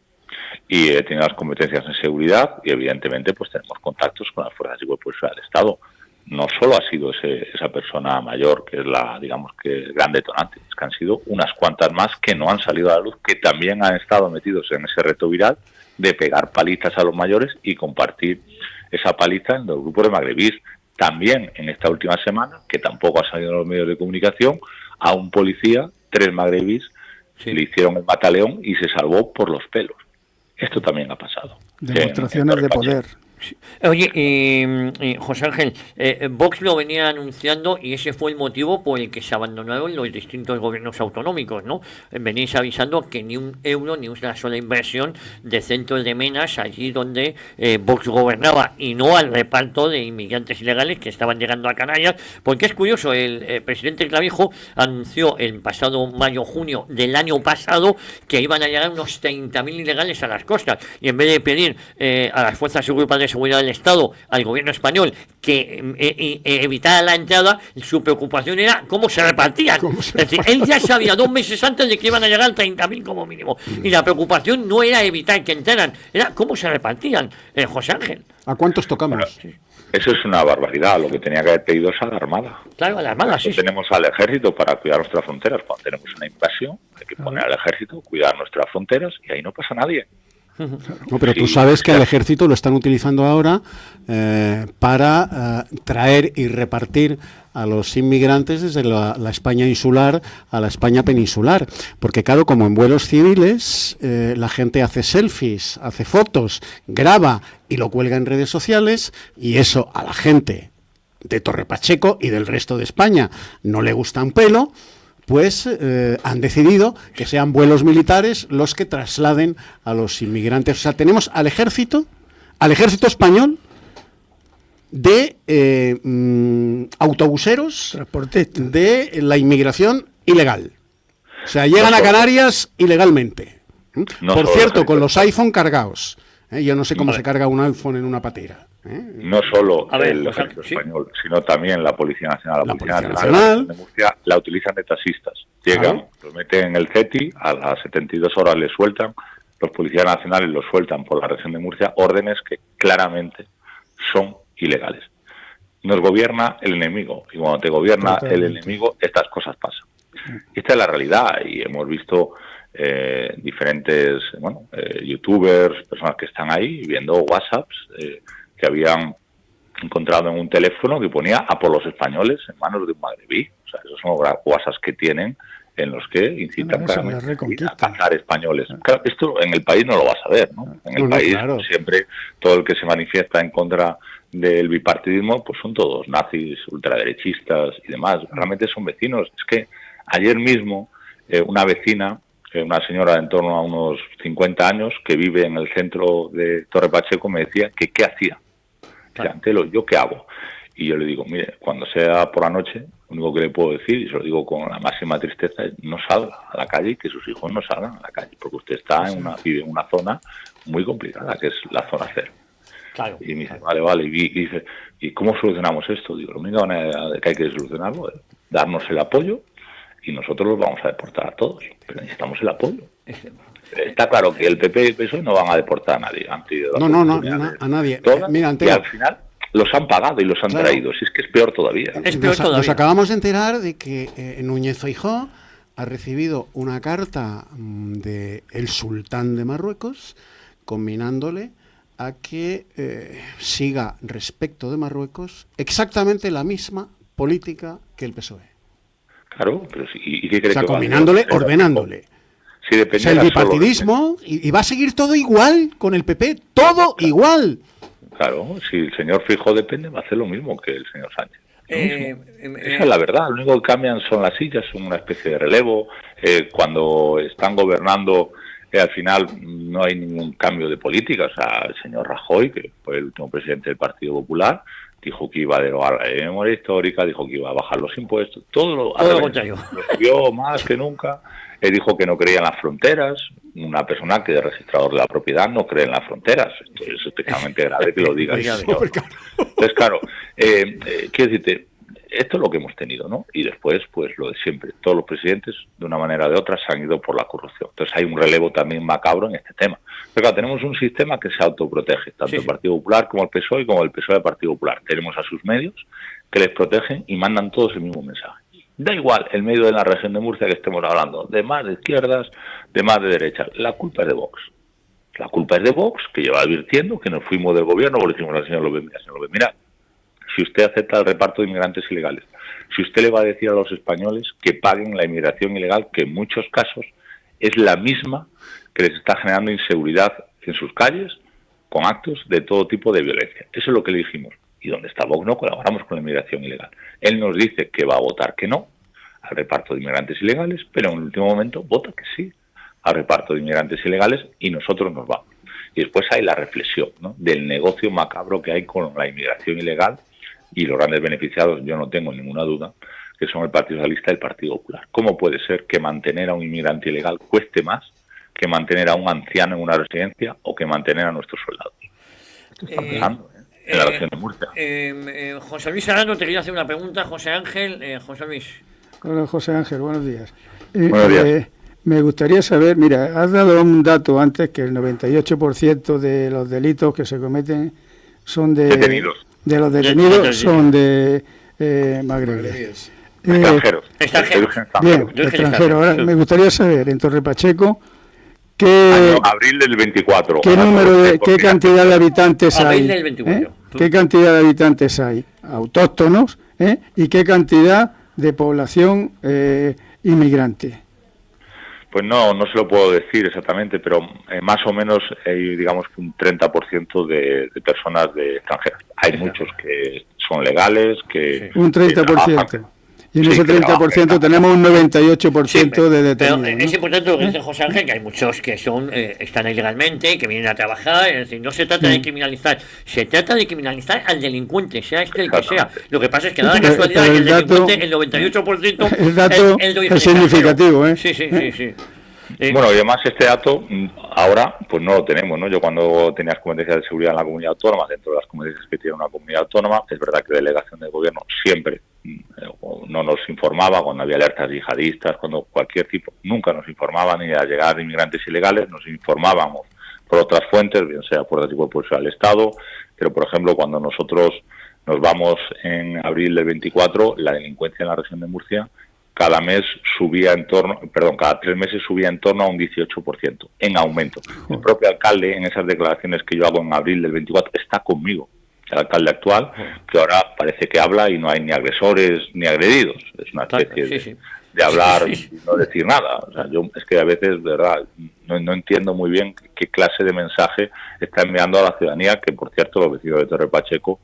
Speaker 10: y he tenido las competencias en seguridad y evidentemente pues tenemos contactos con las fuerzas y cuerpos del Estado. No solo ha sido esa persona mayor que es el gran detonante, es que han sido unas cuantas más que no han salido a la luz, que también han estado metidos en ese reto viral de pegar palizas a los mayores y compartir esa paliza en los grupos de magrebíes. También en esta última semana, que tampoco ha salido en los medios de comunicación, a un policía, 3 magrebíes, le hicieron el mataleón y se salvó por los pelos. Esto también ha pasado.
Speaker 5: Demostraciones de poder.
Speaker 4: Oye, José Ángel, Vox lo venía anunciando y ese fue el motivo por el que se abandonaron los distintos gobiernos autonómicos, ¿no? Venís avisando que ni un euro, ni una sola inversión de centros de menas allí donde Vox gobernaba, y no al reparto de inmigrantes ilegales que estaban llegando a Canarias, porque es curioso, el presidente Clavijo anunció el pasado mayo-junio del año pasado que iban a llegar unos 30.000 ilegales a las costas, y en vez de pedir a las fuerzas y grupos de seguridad del Estado, al gobierno español, que evitara la entrada, su preocupación era cómo se repartían. Es decir, él ya sabía 2 meses antes de que iban a llegar 30.000 como mínimo, y la preocupación no era evitar que entraran, era cómo se repartían. José Ángel,
Speaker 6: ¿a cuántos tocamos?
Speaker 10: Bueno, eso es una barbaridad. Lo que tenía que haber pedido es a la Armada.
Speaker 4: Claro, a la Armada, sí.
Speaker 10: Tenemos al Ejército para cuidar nuestras fronteras. Cuando tenemos una invasión, hay que poner al Ejército, cuidar nuestras fronteras, y ahí no pasa nadie.
Speaker 6: No, pero tú sabes que al ejército lo están utilizando ahora para traer y repartir a los inmigrantes desde la España insular a la España peninsular. Porque claro, como en vuelos civiles, la gente hace selfies, hace fotos, graba y lo cuelga en redes sociales, y eso a la gente de Torre Pacheco y del resto de España no le gusta un pelo, pues han decidido que sean vuelos militares los que trasladen a los inmigrantes. O sea, tenemos al ejército español de autobuseros de la inmigración ilegal. O sea, llegan a Canarias ilegalmente. Por cierto, con los iPhone cargados. Yo no sé cómo se carga un iPhone en una patera.
Speaker 10: No solo el ejército español, sino también la Policía Nacional. La Policía Nacional de Murcia la utilizan de taxistas. Llegan, lo meten en el CETI, a las 72 horas les sueltan, los policías nacionales los sueltan por la región de Murcia, órdenes que claramente son ilegales. Nos gobierna el enemigo, y cuando te gobierna el enemigo, estas cosas pasan. Esta es la realidad, y hemos visto diferentes youtubers, personas que están ahí viendo WhatsApps que habían encontrado en un teléfono que ponía a por los españoles en manos de un magrebí. O sea, esos son los WhatsApps que tienen en los que incitan a cazar españoles. Claro, esto en el país no lo vas a ver, ¿no? En el país siempre todo el que se manifiesta en contra del bipartidismo pues son todos nazis, ultraderechistas y demás. Realmente son vecinos. Es que ayer mismo una vecina, una señora de en torno a unos 50 años que vive en el centro de Torre Pacheco, me decía que qué hacía. Antelo, ¿yo qué hago? Y yo le digo, mire, cuando sea por la noche, lo único que le puedo decir, y se lo digo con la máxima tristeza, es no salga a la calle y que sus hijos no salgan a la calle, porque usted vive en una zona muy complicada, que es la zona cero. Claro. Y me dice, vale, y dice, ¿y cómo solucionamos esto? Digo, la única manera que hay que solucionarlo es darnos el apoyo, y nosotros los vamos a deportar a todos, pero necesitamos el apoyo. Está claro que el PP y el PSOE no van a deportar a nadie.
Speaker 6: A nadie. Mira,
Speaker 10: y al final los han pagado y los han traído. Si es que es peor todavía.
Speaker 6: Nos acabamos de enterar de que Núñez Feijóo ha recibido una carta del sultán de Marruecos combinándole a que siga respecto de Marruecos exactamente la misma política que el PSOE.
Speaker 10: Claro, pero ¿y qué cree?
Speaker 6: O sea, combinándole, ordenándole.
Speaker 10: Si
Speaker 6: o sea, el bipartidismo, y va a seguir todo igual con el PP, todo igual.
Speaker 10: Claro, si el señor Feijóo depende, va a hacer lo mismo que el señor Sánchez. Esa es la verdad, lo único que cambian son las sillas, son una especie de relevo. Cuando están gobernando, al final no hay ningún cambio de política. O sea, el señor Rajoy, que fue el último presidente del Partido Popular, dijo que iba a derogar la memoria histórica, dijo que iba a bajar los impuestos, todo lo contrario. Lo subió más que nunca. Dijo que no creía en las fronteras. Una persona que es registrador de la propiedad no cree en las fronteras. Entonces es especialmente grave que lo diga el señor. Entonces, claro, quiero decirte, esto es lo que hemos tenido, ¿no? Y después, pues lo de siempre. Todos los presidentes, de una manera o de otra, se han ido por la corrupción. Entonces hay un relevo también macabro en este tema. Pero claro, tenemos un sistema que se autoprotege, tanto el Partido Popular como el PSOE, como el PSOE del Partido Popular. Tenemos a sus medios que les protegen y mandan todos el mismo mensaje. Da igual el medio de la región de Murcia que estemos hablando, de más de izquierdas, de más de derechas. La culpa es de Vox. La culpa es de Vox, que lleva advirtiendo que nos fuimos del gobierno, porque decimos al señor López, mira, si usted acepta el reparto de inmigrantes ilegales, si usted le va a decir a los españoles que paguen la inmigración ilegal, que en muchos casos es la misma que les está generando inseguridad en sus calles, con actos de todo tipo de violencia. Eso es lo que le dijimos. Y donde está Vox no colaboramos con la inmigración ilegal. Él nos dice que va a votar que no al reparto de inmigrantes ilegales, pero en el último momento vota que sí al reparto de inmigrantes ilegales y nosotros nos vamos. Y después hay la reflexión, ¿no?, del negocio macabro que hay con la inmigración ilegal, y los grandes beneficiados, yo no tengo ninguna duda, que son el Partido Socialista y el Partido Popular. ¿Cómo puede ser que mantener a un inmigrante ilegal cueste más que mantener a un anciano en una residencia o que mantener a nuestros soldados? ¿Qué está pasando, en la región de Murcia?
Speaker 11: José Luis Arano te quería hacer una pregunta. José Ángel, José Luis.
Speaker 5: Hola, José Ángel, buenos días.
Speaker 10: Buenos días.
Speaker 5: Me gustaría saber, mira, has dado un dato antes, que el 98% de los delitos que se cometen son de los detenidos son de magrebíes.
Speaker 10: Extranjeros.
Speaker 5: Bien, extranjeros. Ahora, me gustaría saber, en Torre Pacheco,
Speaker 10: Abril del 24.
Speaker 5: ¿Qué cantidad de habitantes hay?
Speaker 11: Abril del 24.
Speaker 5: ¿Qué cantidad de habitantes hay autóctonos y qué cantidad de población inmigrante?
Speaker 10: Pues no se lo puedo decir exactamente, pero más o menos hay, digamos, un 30% de personas de extranjeras. Hay muchos que son legales, que...
Speaker 5: Un 30%. Y en ese 30% tenemos un 98% de detenidos.
Speaker 11: Pero es importante lo que dice José Ángel, que hay muchos que están ilegalmente, que vienen a trabajar, es decir, no se trata de criminalizar, se trata de criminalizar al delincuente, sea el que sea. Lo que pasa es que da la casualidad que el delincuente, el 98%,
Speaker 5: el dato es significativo,
Speaker 11: Sí.
Speaker 10: Bueno, y además este dato ahora pues no lo tenemos, ¿no? Yo cuando tenía las competencias de seguridad en la comunidad autónoma, dentro de las competencias que tiene una comunidad autónoma, es verdad que delegación del gobierno siempre no nos informaba cuando había alertas yihadistas, cuando cualquier tipo, nunca nos informaban ni a llegar de inmigrantes ilegales, nos informábamos por otras fuentes, bien sea por el tipo de policía del Estado, pero por ejemplo cuando nosotros nos vamos en abril del 24, la delincuencia en la región de Murcia cada 3 meses subía en torno a un 18%, en aumento. El propio alcalde, en esas declaraciones que yo hago en abril del 24, está conmigo, el alcalde actual, que ahora parece que habla y no hay ni agresores ni agredidos. Es una especie de hablar y no decir nada. O sea, yo es que a veces, de verdad, no entiendo muy bien qué clase de mensaje está enviando a la ciudadanía, que por cierto los vecinos de Torre Pacheco,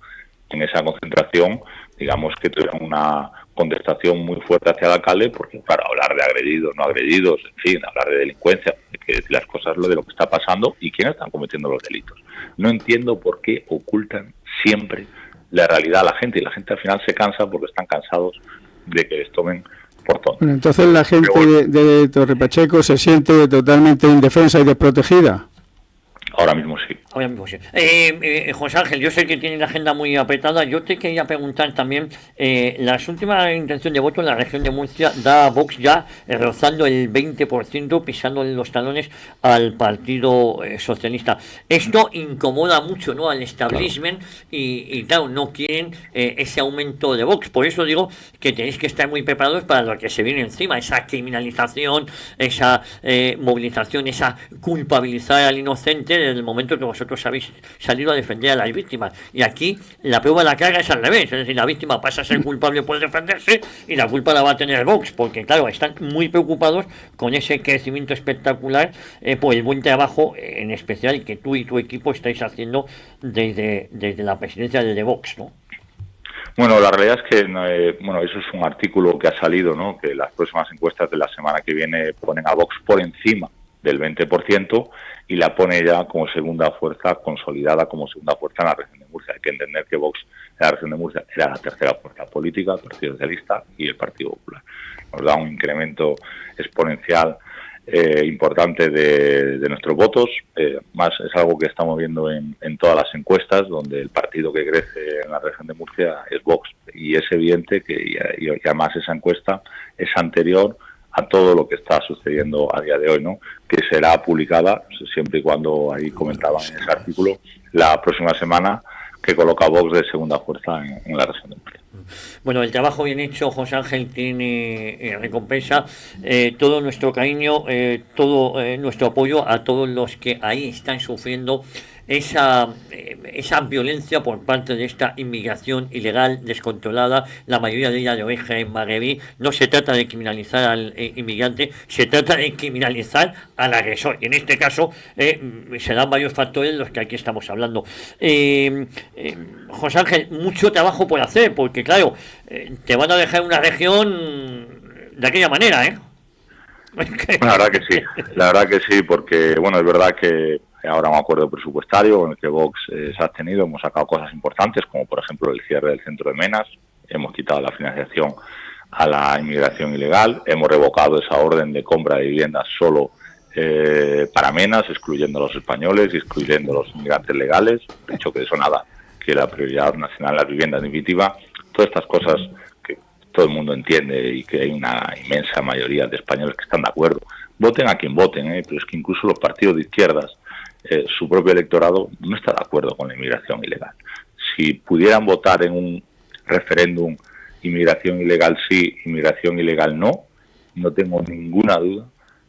Speaker 10: en esa concentración, digamos que tuvieron una contestación muy fuerte hacia el alcalde, porque claro, hablar de agredidos, no agredidos, en fin, hablar de delincuencia, hay que decir las cosas de lo que está pasando y quiénes están cometiendo los delitos. No entiendo por qué ocultan siempre la realidad a la gente, y la gente al final se cansa porque están cansados de que les tomen por tontos.
Speaker 5: Bueno, entonces la gente de Torre Pacheco se siente totalmente indefensa y desprotegida.
Speaker 10: Ahora mismo sí.
Speaker 11: José Ángel, yo sé que tiene la agenda muy apretada. Yo te quería preguntar también, las últimas intenciones de voto en la región de Murcia da a Vox ya rozando el 20%, pisando los talones al Partido Socialista. Esto incomoda mucho, ¿no?, al establishment y claro, no quieren ese aumento de Vox. Por eso digo que tenéis que estar muy preparados para lo que se viene encima, esa criminalización, esa movilización, esa culpabilizar al inocente desde el momento que vosotros habéis salido a defender a las víctimas. Y aquí la prueba de la carga es al revés, es decir, la víctima pasa a ser culpable por defenderse y la culpa la va a tener Vox, porque claro, están muy preocupados con ese crecimiento espectacular por el buen trabajo, en especial que tú y tu equipo estáis haciendo desde la presidencia de Vox, ¿no?
Speaker 10: Bueno, la realidad es que, eso es un artículo que ha salido, ¿no?, que las próximas encuestas de la semana que viene ponen a Vox por encima del 20% y la pone ya como segunda fuerza, consolidada como segunda fuerza en la región de Murcia. Hay que entender que Vox en la región de Murcia era la tercera fuerza política, el Partido Socialista y el Partido Popular. Nos da un incremento exponencial importante de nuestros votos, más es algo que estamos viendo en todas las encuestas, donde el partido que crece en la región de Murcia es Vox, y es evidente que y además esa encuesta es anterior a todo lo que está sucediendo a día de hoy, ¿no?, que será publicada, siempre y cuando, ahí comentaban en ese artículo, la próxima semana, que coloca a Vox de segunda fuerza en la región de Murcia.
Speaker 11: Bueno, el trabajo bien hecho, José Ángel, tiene recompensa. Todo nuestro cariño, todo nuestro apoyo a todos los que ahí están sufriendo esa violencia por parte de esta inmigración ilegal descontrolada, la mayoría de ella de origen magrebí. No se trata de criminalizar al inmigrante, se trata de criminalizar al agresor, y en este caso se dan varios factores de los que aquí estamos hablando. José Ángel, mucho trabajo por hacer, porque claro, te van a dejar una región de aquella manera, ¿eh?
Speaker 10: La verdad que sí, porque bueno, es verdad que ahora un acuerdo presupuestario en el que Vox se ha abstenido, hemos sacado cosas importantes, como por ejemplo el cierre del centro de Menas, hemos quitado la financiación a la inmigración ilegal, hemos revocado esa orden de compra de viviendas solo para Menas, excluyendo a los españoles y excluyendo a los inmigrantes legales, de hecho que eso nada, que la prioridad nacional es la vivienda definitiva, todas estas cosas que todo el mundo entiende y que hay una inmensa mayoría de españoles que están de acuerdo. Voten a quien voten, pero es que incluso los partidos de izquierdas, su propio electorado no está de acuerdo con la inmigración ilegal. Si pudieran votar en un referéndum inmigración ilegal sí, inmigración ilegal no, no tengo ninguna duda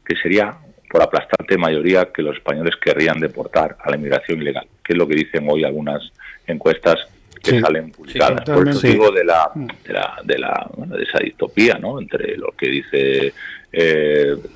Speaker 10: que sería por aplastante mayoría que los españoles querrían deportar a la inmigración ilegal, que es lo que dicen hoy algunas encuestas que salen publicadas. Por eso digo de esa distopía, ¿no?, entre lo que dice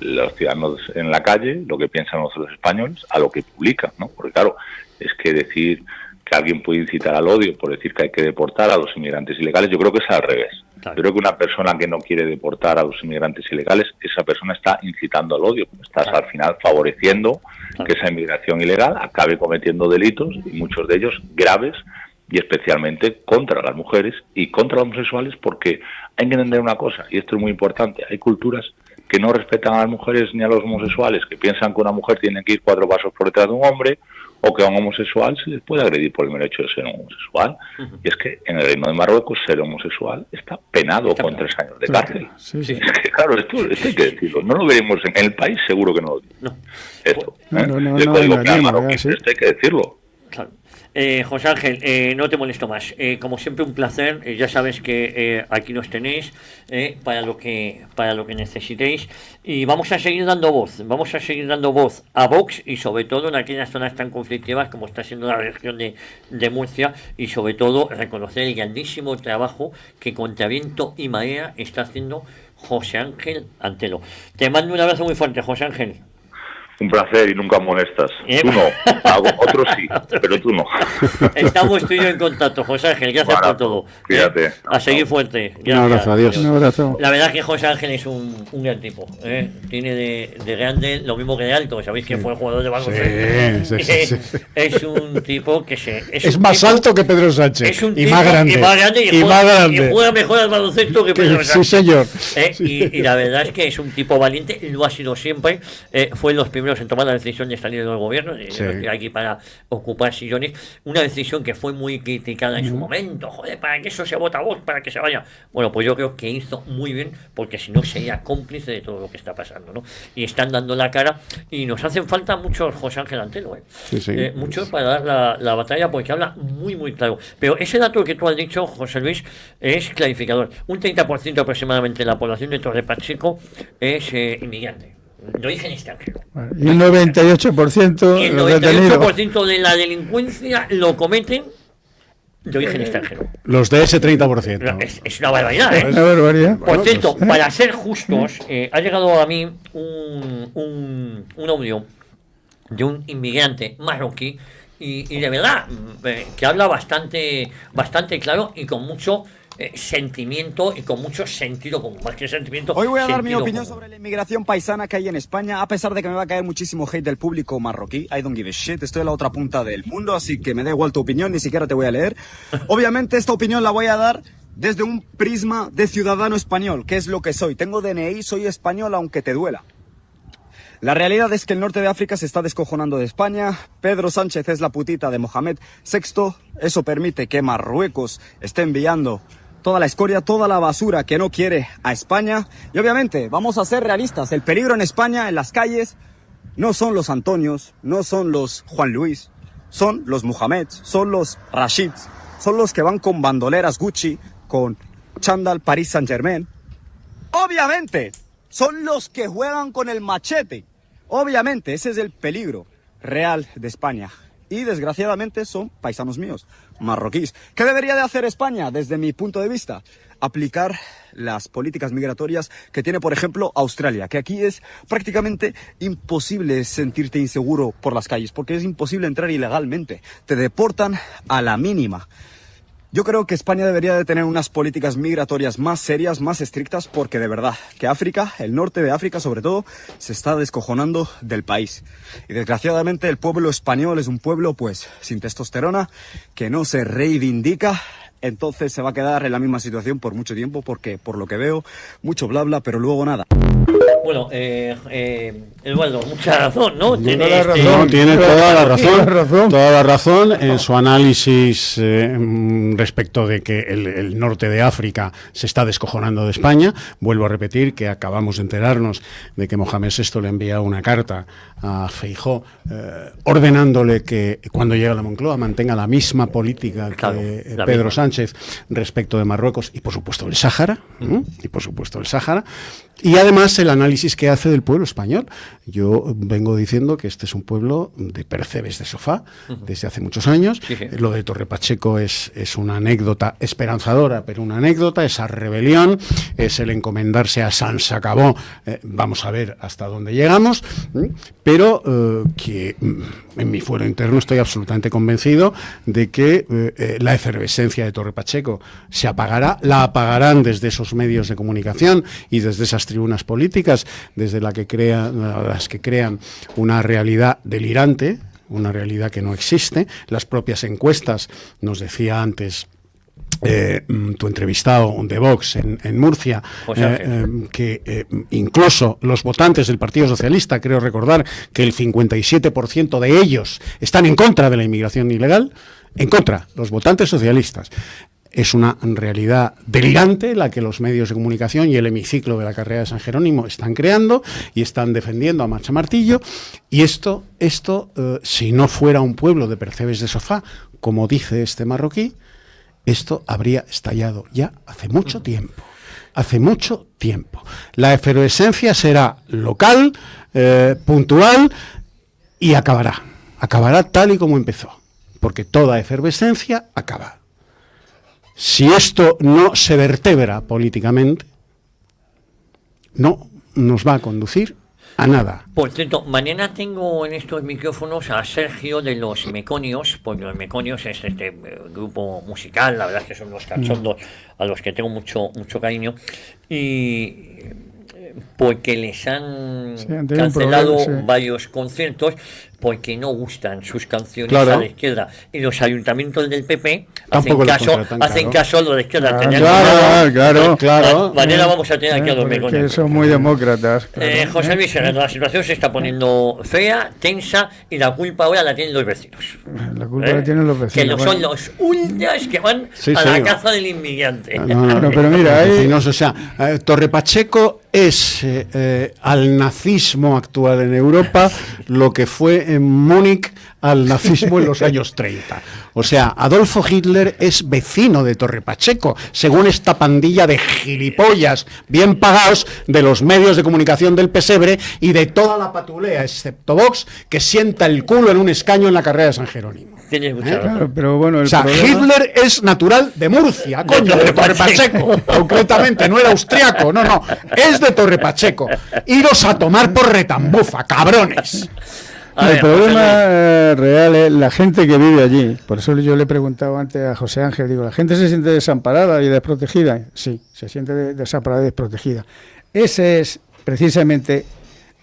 Speaker 10: los ciudadanos en la calle, lo que piensan los españoles, a lo que publican, ¿no? Porque claro, es que decir que alguien puede incitar al odio por decir que hay que deportar a los inmigrantes ilegales, yo creo que es al revés. Claro. Yo creo que una persona que no quiere deportar a los inmigrantes ilegales, esa persona está incitando al odio, estás al final favoreciendo que esa inmigración ilegal acabe cometiendo delitos, y muchos de ellos graves, y especialmente contra las mujeres y contra los homosexuales, porque hay que entender una cosa, y esto es muy importante, hay culturas que no respetan a las mujeres ni a los homosexuales, que piensan que una mujer tiene que ir 4 pasos por detrás de un hombre, o que a un homosexual se les puede agredir por el mero hecho de ser un homosexual. Y es que en el Reino de Marruecos ser homosexual está penado con 3 años de cárcel. Sí. Es que claro, esto hay que decirlo. No lo veremos en el país, seguro que no lo digo. Esto, el código penal marroquí, esto hay que decirlo.
Speaker 11: Claro. José Ángel, no te molesto más. Como siempre, un placer. Ya sabes que aquí nos tenéis para lo que necesitéis. Y vamos a seguir dando voz a Vox, y sobre todo en aquellas zonas tan conflictivas como está siendo la región de Murcia, y sobre todo reconocer el grandísimo trabajo que contra viento y marea está haciendo José Ángel Antelo. Te mando un abrazo muy fuerte, José Ángel.
Speaker 10: Un placer, y nunca molestas. Tú no, otros sí, pero tú no.
Speaker 11: Estamos tú y yo en contacto, José Ángel, gracias por todo.
Speaker 10: Cuídate.
Speaker 11: A seguir fuerte.
Speaker 6: Gracias. Un abrazo, adiós.
Speaker 5: Un abrazo.
Speaker 11: La verdad es que José Ángel es un gran tipo. Tiene de grande lo mismo que de alto. Sabéis que fue jugador de baloncesto. Sí. Es un tipo que
Speaker 6: es más alto que Pedro Sánchez.
Speaker 11: Es un
Speaker 6: y
Speaker 11: tipo
Speaker 6: más grande.
Speaker 11: Y juega mejor al baloncesto que Pedro Sánchez.
Speaker 6: Sí, señor.
Speaker 11: Y la verdad es que es un tipo valiente, lo ha sido siempre. Fue los primeros en tomar la decisión de salir del gobierno, de aquí para ocupar sillones, una decisión que fue muy criticada en su momento. Joder, ¿para qué eso se vota a Vox? ¿Para que se vaya? Bueno, pues yo creo que hizo muy bien, porque si no sería cómplice de todo lo que está pasando, ¿no? Y están dando la cara, y nos hacen falta muchos José Ángel Antelo, muchos para dar la batalla, porque habla muy, muy claro. Pero ese dato que tú has dicho, José Luis, es clarificador. Un 30% aproximadamente de la población de Torre Pacheco es inmigrante de origen extranjero.
Speaker 5: Y el 98%,
Speaker 11: y el 98% de la delincuencia lo cometen de origen extranjero.
Speaker 6: Los de ese 30%.
Speaker 11: Es una barbaridad, ¿eh?
Speaker 5: Una barbaridad.
Speaker 11: Por cierto, para ser justos, ha llegado a mí un audio de un inmigrante marroquí, y de verdad que habla bastante claro y con mucho sentimiento y con mucho sentido común, más que sentimiento.
Speaker 12: Hoy voy a dar mi opinión sobre la inmigración paisana que hay en España, a pesar de que me va a caer muchísimo hate del público marroquí. I don't give a shit, estoy a la otra punta del mundo, así que me da igual tu opinión, ni siquiera te voy a leer. Obviamente esta opinión la voy a dar desde un prisma de ciudadano español, que es lo que soy. Tengo DNI, soy español, aunque te duela. La realidad es que el norte de África se está descojonando de España. Pedro Sánchez es la putita de Mohamed VI. Eso permite que Marruecos esté enviando toda la escoria, toda la basura que no quiere a España. Y obviamente, vamos a ser realistas, el peligro en España, en las calles, no son los Antonios, no son los Juan Luis, son los Mohameds, son los Rashids, son los que van con bandoleras Gucci, con chándal Paris Saint-Germain. Obviamente, son los que juegan con el machete. Obviamente, ese es el peligro real de España. Y desgraciadamente son paisanos míos, marroquíes. ¿Qué debería de hacer España desde mi punto de vista? Aplicar las políticas migratorias que tiene, por ejemplo, Australia, que aquí es prácticamente imposible sentirte inseguro por las calles, porque es imposible entrar ilegalmente. Te deportan a la mínima. Yo creo que España debería de tener unas políticas migratorias más serias, más estrictas, porque de verdad que África, el norte de África sobre todo, se está descojonando del país. Y desgraciadamente el pueblo español es un pueblo pues sin testosterona, que no se reivindica, entonces se va a quedar en la misma situación por mucho tiempo, porque por lo que veo, mucho bla bla, pero luego nada.
Speaker 11: Bueno, Eduardo, mucha razón, ¿no?
Speaker 6: Tiene toda la razón. Toda la razón en su análisis respecto de que el norte de África se está descojonando de España. Vuelvo a repetir que acabamos de enterarnos de que Mohamed VI le envía una carta a Feijóo ordenándole que cuando llegue a la Moncloa mantenga la misma política que Pedro Sánchez respecto de Marruecos y por supuesto el Sáhara. Y además el análisis que hace del pueblo español. Yo vengo diciendo que este es un pueblo de percebes de sofá desde hace muchos años. Lo de Torre Pacheco es una anécdota esperanzadora, pero una anécdota, esa rebelión, es el encomendarse a San se acabó. Vamos a ver hasta dónde llegamos, pero que en mi fuero interno estoy absolutamente convencido de que la efervescencia de Torre Pacheco se apagará, la apagarán desde esos medios de comunicación y desde esas tribunas políticas, desde las que crean una realidad delirante, una realidad que no existe. Las propias encuestas, nos decía antes tu entrevistado de Vox en Murcia, que incluso los votantes del Partido Socialista, creo recordar que el 57% de ellos están en contra de la inmigración ilegal, en contra, los votantes socialistas. Es una realidad delirante la que los medios de comunicación y el hemiciclo de la carrera de San Jerónimo están creando y están defendiendo a marcha martillo. Y esto si no fuera un pueblo de percebes de sofá, como dice este marroquí, esto habría estallado ya hace mucho tiempo. Hace mucho tiempo. La efervescencia será local, puntual, y acabará. Acabará tal y como empezó. Porque toda efervescencia acaba. Si esto no se vertebra políticamente, no nos va a conducir a nada.
Speaker 11: Por cierto, mañana tengo en estos micrófonos a Sergio de los Meconios, porque los Meconios es este grupo musical, la verdad es que son unos cachondos a los que tengo mucho cariño, y porque les han cancelado varios conciertos porque no gustan sus canciones a la izquierda, y los ayuntamientos del PP hacen caso a los de izquierda. Mañana vamos a tener aquí a los Meconios.
Speaker 5: Que son muy demócratas.
Speaker 11: José Luis, la situación se está poniendo fea, tensa, y la culpa ahora la tienen los vecinos.
Speaker 5: La culpa la tienen los vecinos.
Speaker 11: Que son los ultras que van a la caza del inmigrante.
Speaker 5: Pero mira,
Speaker 6: Torre Pacheco es al nazismo actual en Europa lo que fue en Múnich al nazismo en los años 30. O sea, Adolfo Hitler es vecino de Torre Pacheco, según esta pandilla de gilipollas bien pagados de los medios de comunicación del pesebre y de toda la patulea, excepto Vox, que sienta el culo en un escaño en la carrera de San Jerónimo.
Speaker 5: Pero bueno,
Speaker 6: Hitler es natural de Murcia, coño, de Torre Pacheco, concretamente, no era austriaco, no, es de Torre Pacheco. Iros a tomar por retambufa, cabrones.
Speaker 5: El problema real es la gente que vive allí. Por eso yo le he preguntado antes a José Ángel, digo, ¿la gente se siente desamparada y desprotegida? Sí, se siente desamparada y desprotegida. Ese es precisamente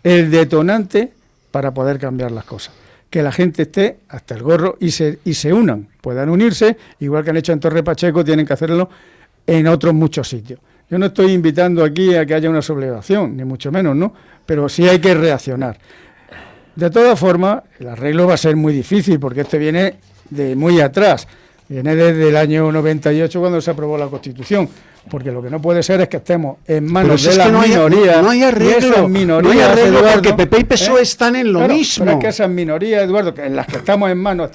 Speaker 5: el detonante para poder cambiar las cosas. Que la gente esté hasta el gorro y se unan, puedan unirse, igual que han hecho en Torre Pacheco, tienen que hacerlo en otros muchos sitios. Yo no estoy invitando aquí a que haya una sublevación, ni mucho menos, ¿no? Pero sí hay que reaccionar. De todas formas, el arreglo va a ser muy difícil, porque este viene de muy atrás. Viene desde el año 98, cuando se aprobó la Constitución. Porque lo que no puede ser es que estemos en manos de las minorías.
Speaker 6: No hay arreglo, porque PP y PSOE están en lo mismo.
Speaker 5: Pero es que esas minorías, Eduardo, que en las que estamos en manos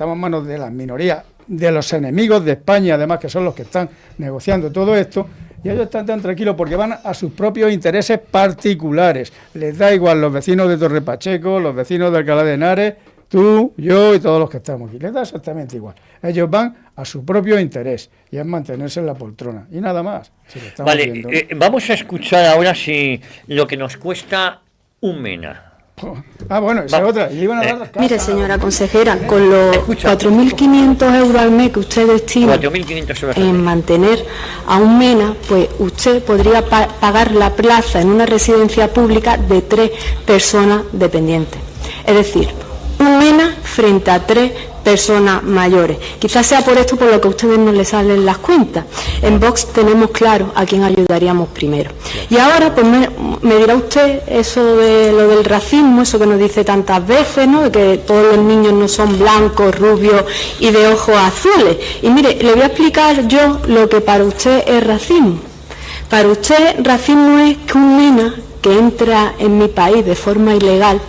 Speaker 5: de las minorías, de los enemigos de España, además, que son los que están negociando todo esto, y ellos están tan tranquilos porque van a sus propios intereses particulares. Les da igual los vecinos de Torre Pacheco, los vecinos de Alcalá de Henares, tú, yo y todos los que estamos aquí. Les da exactamente igual. Ellos van a su propio interés y es mantenerse en la poltrona. Y nada más.
Speaker 11: Vamos a escuchar ahora lo que nos cuesta un MENA.
Speaker 5: Bueno, esa es otra. Y iban a dar
Speaker 13: mire, señora consejera, con los 4.500 euros al mes que usted destina en mantener a un MENA, pues usted podría pagar la plaza en una residencia pública de 3 personas dependientes. Es decir, un MENA frente a 3 personas mayores. Quizás sea por esto por lo que a ustedes no les salen las cuentas. En Vox tenemos claro a quién ayudaríamos primero. Y ahora pues me dirá usted eso de lo del racismo, eso que nos dice tantas veces, ¿no? De que todos los niños no son blancos, rubios y de ojos azules. Y mire, le voy a explicar yo lo que para usted es racismo. Para usted racismo es que un MENA que entra en mi país de forma ilegal,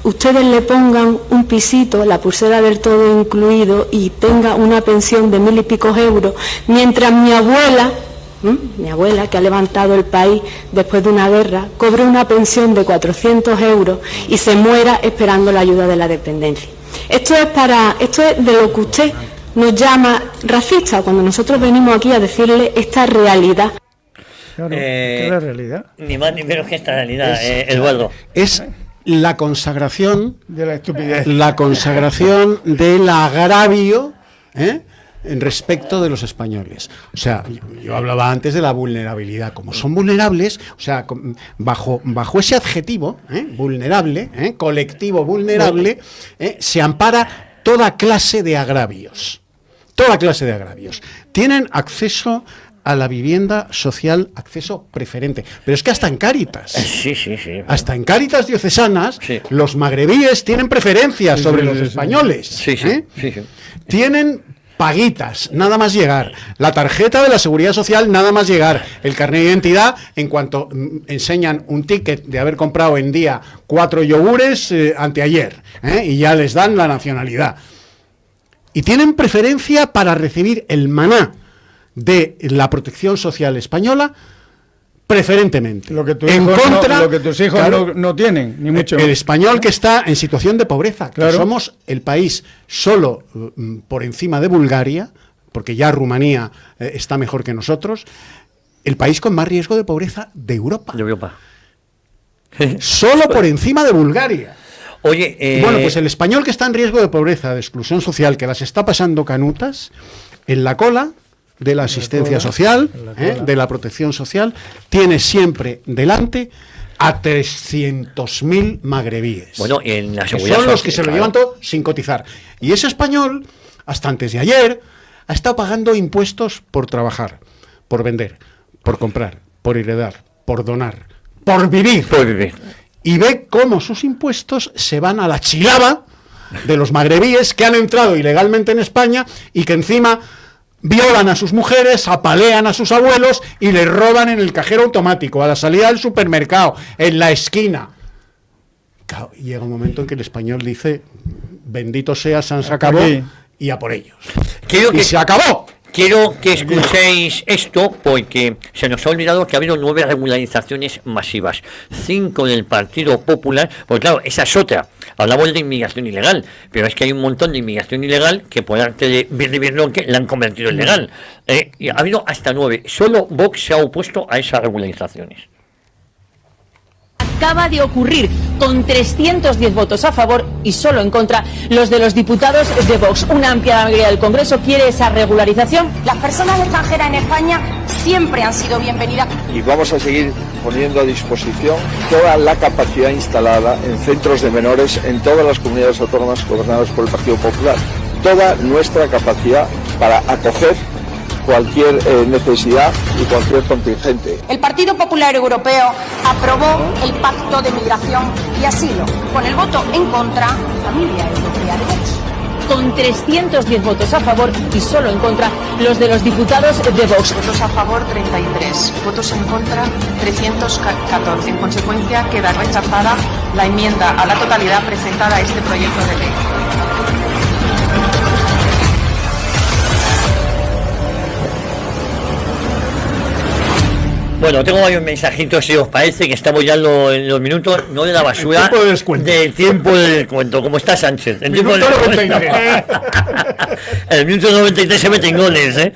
Speaker 13: ustedes le pongan un pisito, la pulsera del todo incluido, y tenga una pensión de 1.000 y pico euros, mientras mi abuela mi abuela, que ha levantado el país después de una guerra, cobre una pensión de 400 euros y se muera esperando la ayuda de la dependencia. Esto es de lo que usted nos llama racista, cuando nosotros venimos aquí a decirle esta realidad.
Speaker 5: Claro, ¿qué es la realidad?
Speaker 11: Ni más ni menos que esta realidad, Eduardo.
Speaker 6: Es la consagración
Speaker 5: de la estupidez.
Speaker 6: La consagración del agravio en respecto de los españoles. O sea, yo hablaba antes de la vulnerabilidad. Como son vulnerables, o sea, bajo ese adjetivo, vulnerable, colectivo vulnerable, se ampara toda clase de agravios. Toda clase de agravios. Tienen acceso a la vivienda social, acceso preferente. Pero es que hasta en Cáritas.
Speaker 11: Sí.
Speaker 6: Hasta en Cáritas diocesanas, los magrebíes tienen preferencias sobre los españoles.
Speaker 11: Sí.
Speaker 6: Tienen paguitas, nada más llegar. La tarjeta de la Seguridad Social, nada más llegar. El carnet de identidad, en cuanto enseñan un ticket de haber comprado en día 4 yogures anteayer, y ya les dan la nacionalidad. Y tienen preferencia para recibir el maná de la protección social española preferentemente.
Speaker 5: Lo que tus hijos no tienen, ni mucho.
Speaker 6: El español que está en situación de pobreza, que somos el país solo por encima de Bulgaria, porque ya Rumanía está mejor que nosotros, el país con más riesgo de pobreza de Europa. Solo por encima de Bulgaria.
Speaker 11: Oye,
Speaker 6: bueno, pues el español que está en riesgo de pobreza, de exclusión social, que las está pasando canutas, en la cola de la asistencia social, de la protección social, tiene siempre delante a 300.000 magrebíes.
Speaker 11: Bueno, en la seguridad
Speaker 6: son los que se lo llevan todo sin cotizar. Y ese español, hasta antes de ayer, ha estado pagando impuestos por trabajar, por vender, por comprar, por heredar, por donar, por vivir. Y ve cómo sus impuestos se van a la chilaba de los magrebíes que han entrado ilegalmente en España y que encima violan a sus mujeres, apalean a sus abuelos y les roban en el cajero automático, a la salida del supermercado, en la esquina. Claro, llega un momento en que el español dice, bendito sea, se acabó, y a por ellos. Se acabó.
Speaker 11: Quiero que escuchéis esto porque se nos ha olvidado que ha habido 9 regularizaciones masivas, 5 del Partido Popular, porque claro, esa es otra. Hablamos de inmigración ilegal, pero es que hay un montón de inmigración ilegal que por arte de Birlibirlonque la han convertido en legal. Y ha habido hasta 9. Solo Vox se ha opuesto a esas regularizaciones.
Speaker 14: Acaba de ocurrir con 310 votos a favor y solo en contra los de los diputados de Vox. Una amplia mayoría del Congreso quiere esa regularización.
Speaker 15: Las personas extranjeras en España siempre han sido bienvenidas.
Speaker 16: Y vamos a seguir poniendo a disposición toda la capacidad instalada en centros de menores en todas las comunidades autónomas gobernadas por el Partido Popular. Toda nuestra capacidad para acoger cualquier necesidad y cualquier contingente.
Speaker 15: El Partido Popular Europeo aprobó el Pacto de Migración y Asilo. Con el voto en contra, familia europea de Vox.
Speaker 14: Con 310 votos a favor y solo en contra los de los diputados de Vox.
Speaker 17: Votos a favor 33, votos en contra 314. En consecuencia, queda rechazada la enmienda a la totalidad presentada a este proyecto de ley.
Speaker 11: Bueno, tengo varios mensajitos, si os parece, que estamos ya en los minutos, no de la basura, del tiempo de descuento. ¿Cómo está Sánchez? El minuto 93. El minuto 93 se meten goles,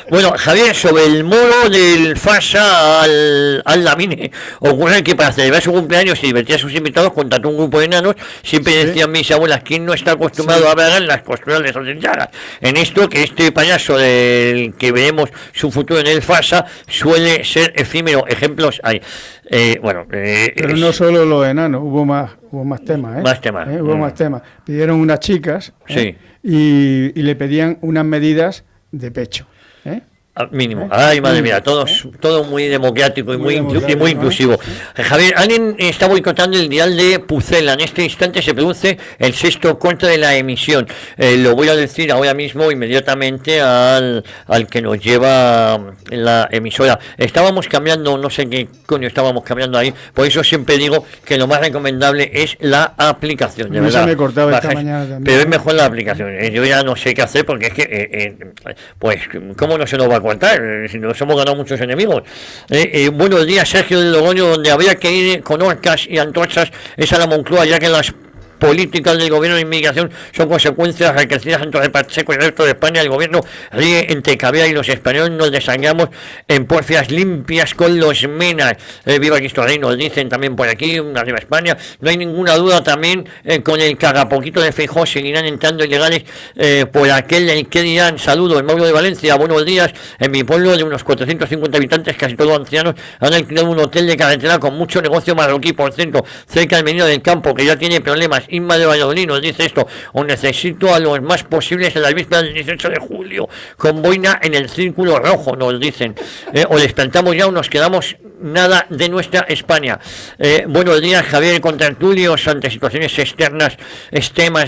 Speaker 11: Bueno, Javier, sobre el moro del Fasa al Lamine, ocurre que para celebrar su cumpleaños y divertir a sus invitados contrató un grupo de enanos. Siempre decían mis abuelas, ¿quién no está acostumbrado a ver las costuras de sus llagas? En esto, que este payaso del que veremos su futuro en el Fasa suele ser efímero. Ejemplos hay.
Speaker 5: Pero no solo los enanos, hubo más temas.
Speaker 11: Más temas.
Speaker 5: Hubo más temas. Pidieron unas chicas
Speaker 11: sí.
Speaker 5: y le pedían unas medidas de pecho.
Speaker 11: Mínimo. Ay, madre mía, todo muy democrático y muy inclusivo. Javier, alguien está boicotando el dial de Pucela. En este instante se produce el 6º corte de la emisión. Lo voy a decir ahora mismo inmediatamente al que nos lleva la emisora. Estábamos cambiando, no sé qué coño estábamos cambiando ahí, por eso siempre digo que lo más recomendable es la aplicación. De verdad.
Speaker 5: Se me cortaba esta mañana también.
Speaker 11: Pero es mejor la aplicación. Yo ya no sé qué hacer porque es que, pues, ¿cómo no se nos va a cortar, si nos hemos ganado muchos enemigos. Buenos días, Sergio de Logroño, donde habría que ir con orcas y antorchas es a la Moncloa, ya que las políticas del gobierno de inmigración son consecuencias recrecidas en Torre Pacheco y el resto de España. El gobierno ríe entre Caviar y los españoles nos desangramos en porfias limpias con los menas. Viva Cristo Rey, nos dicen también por aquí, arriba España. No hay ninguna duda también con el cagapoquito de Feijóo seguirán entrando ilegales por aquel que dirán. Saludos, Mauro de Valencia, buenos días. En mi pueblo de unos 450 habitantes, casi todos ancianos, han alquilado un hotel de carretera con mucho negocio marroquí, por cierto, cerca del Menino del Campo, que ya tiene problemas. Inma de Valladolid nos dice esto: os necesito a los más posibles en las vísperas del 18 de julio, con boina en el círculo rojo, nos dicen. O les plantamos ya o nos quedamos nada de nuestra España. Buenos días, Javier, con tertulios ante situaciones externas,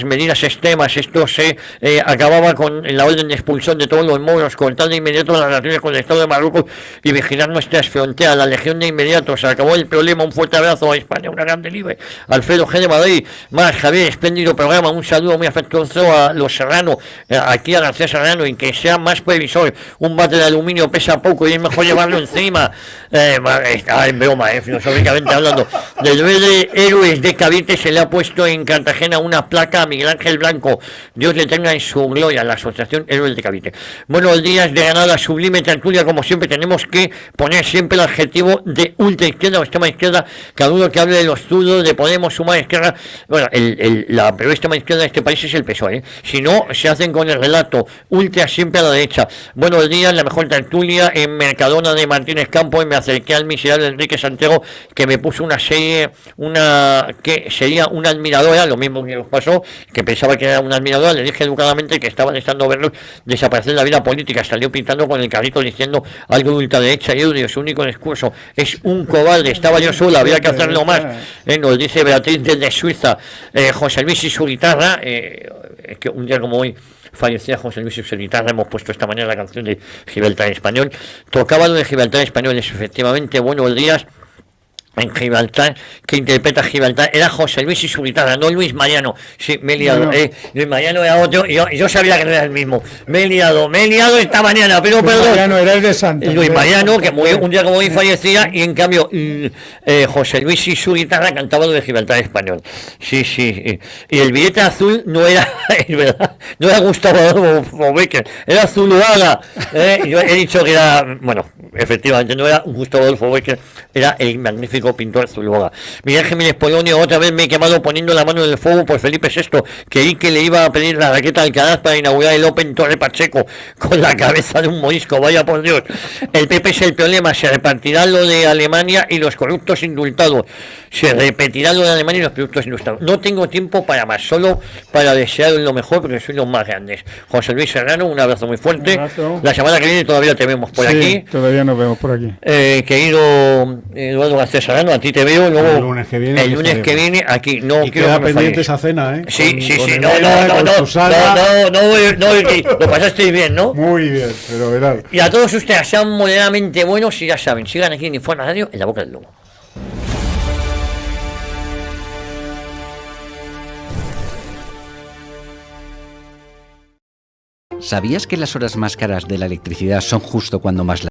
Speaker 11: medidas extremas. Esto se acababa con la orden de expulsión de todos los moros, cortar de inmediato las relaciones con el Estado de Marruecos y vigilar nuestras fronteras. La legión de inmediato, se acabó el problema. Un fuerte abrazo a España, una grande libre. Alfredo G. de Madrid. Más, Javier, espléndido programa, un saludo muy afectuoso a los Serrano, aquí a García Serrano, y que sea más previsor. Un bate de aluminio pesa poco y es mejor llevarlo encima. En broma, filosóficamente hablando. Del de Héroes de Cavite se le ha puesto en Cartagena una placa a Miguel Ángel Blanco. Dios le tenga en su gloria, la Asociación Héroes de Cavite. Buenos días, de Granada, sublime tertulia, como siempre. Tenemos que poner siempre el adjetivo de ultra izquierda o extrema izquierda, cada uno que hable de los zurdos, de Podemos, Sumar, Izquierda. Bueno, la peor extrema izquierda de este país es el PSOE, si no, se hacen con el relato ultra siempre a la derecha. Buenos días, la mejor tertulia en Mercadona de Martínez Campos, y me acerqué al miserable Enrique Santiago, que me puso una serie, que sería una admiradora, lo mismo que nos pasó, que pensaba que era una admiradora. Le dije educadamente que estaba deseando verlos desaparecer de la vida política. Salió pintando con el carrito diciendo algo de ultraderecha y odio. Su único discurso es un cobarde. Estaba yo sola, había que hacerlo más. Nos dice Beatriz desde Suiza. José Luis y su guitarra, es que un día como hoy fallecía José Luis y su guitarra, hemos puesto esta mañana la canción de Gibraltar en español. Tocaba lo de Gibraltar en español, es efectivamente buenos días. En Gibraltar, que interpreta Gibraltar, era José Luis y su guitarra, no Luis Mariano. Sí, me he liado. No. Luis Mariano era otro, yo sabía que no era el mismo. Me he liado esta mañana, pero Luis perdón.
Speaker 5: Mariano era el de Santa.
Speaker 11: Luis Mariano, que un día como hoy fallecía, y en cambio José Luis y su guitarra cantaba lo de Gibraltar en español. Sí. Y el billete azul no era, es verdad, no era Gustavo Adolfo Bécquer, era Zuluaga. Yo he dicho que era, bueno, efectivamente no era Gustavo Adolfo Bécquer, era el magnífico pintor Zuluaga. Miguel Jiménez Polonio, otra vez me he quemado poniendo la mano en el fuego por Felipe VI, creí que le iba a pedir la raqueta al Alcaraz para inaugurar el Open Torre Pacheco con la cabeza de un morisco, vaya por Dios. El PP es el problema, se repartirá lo de Alemania y los corruptos indultados. Se repetirá lo de Alemania y los corruptos indultados. No tengo tiempo para más, solo para desear lo mejor, porque soy los más grandes. José Luis Serrano, un abrazo muy fuerte. Abrazo. La semana que viene todavía te vemos por aquí.
Speaker 5: Todavía nos vemos por aquí.
Speaker 11: Querido Eduardo García Serrano, a ti te veo luego el lunes que viene aquí. No
Speaker 6: y quiero queda pendiente esa cena,
Speaker 11: Sí. Lo pasasteis bien, ¿no?
Speaker 6: Muy bien, pero verás.
Speaker 11: Y a todos ustedes, sean moderadamente buenos y ya saben, sigan aquí en Informa Radio, en La Boca del Lobo.
Speaker 18: ¿Sabías que las horas más caras de la electricidad son justo cuando más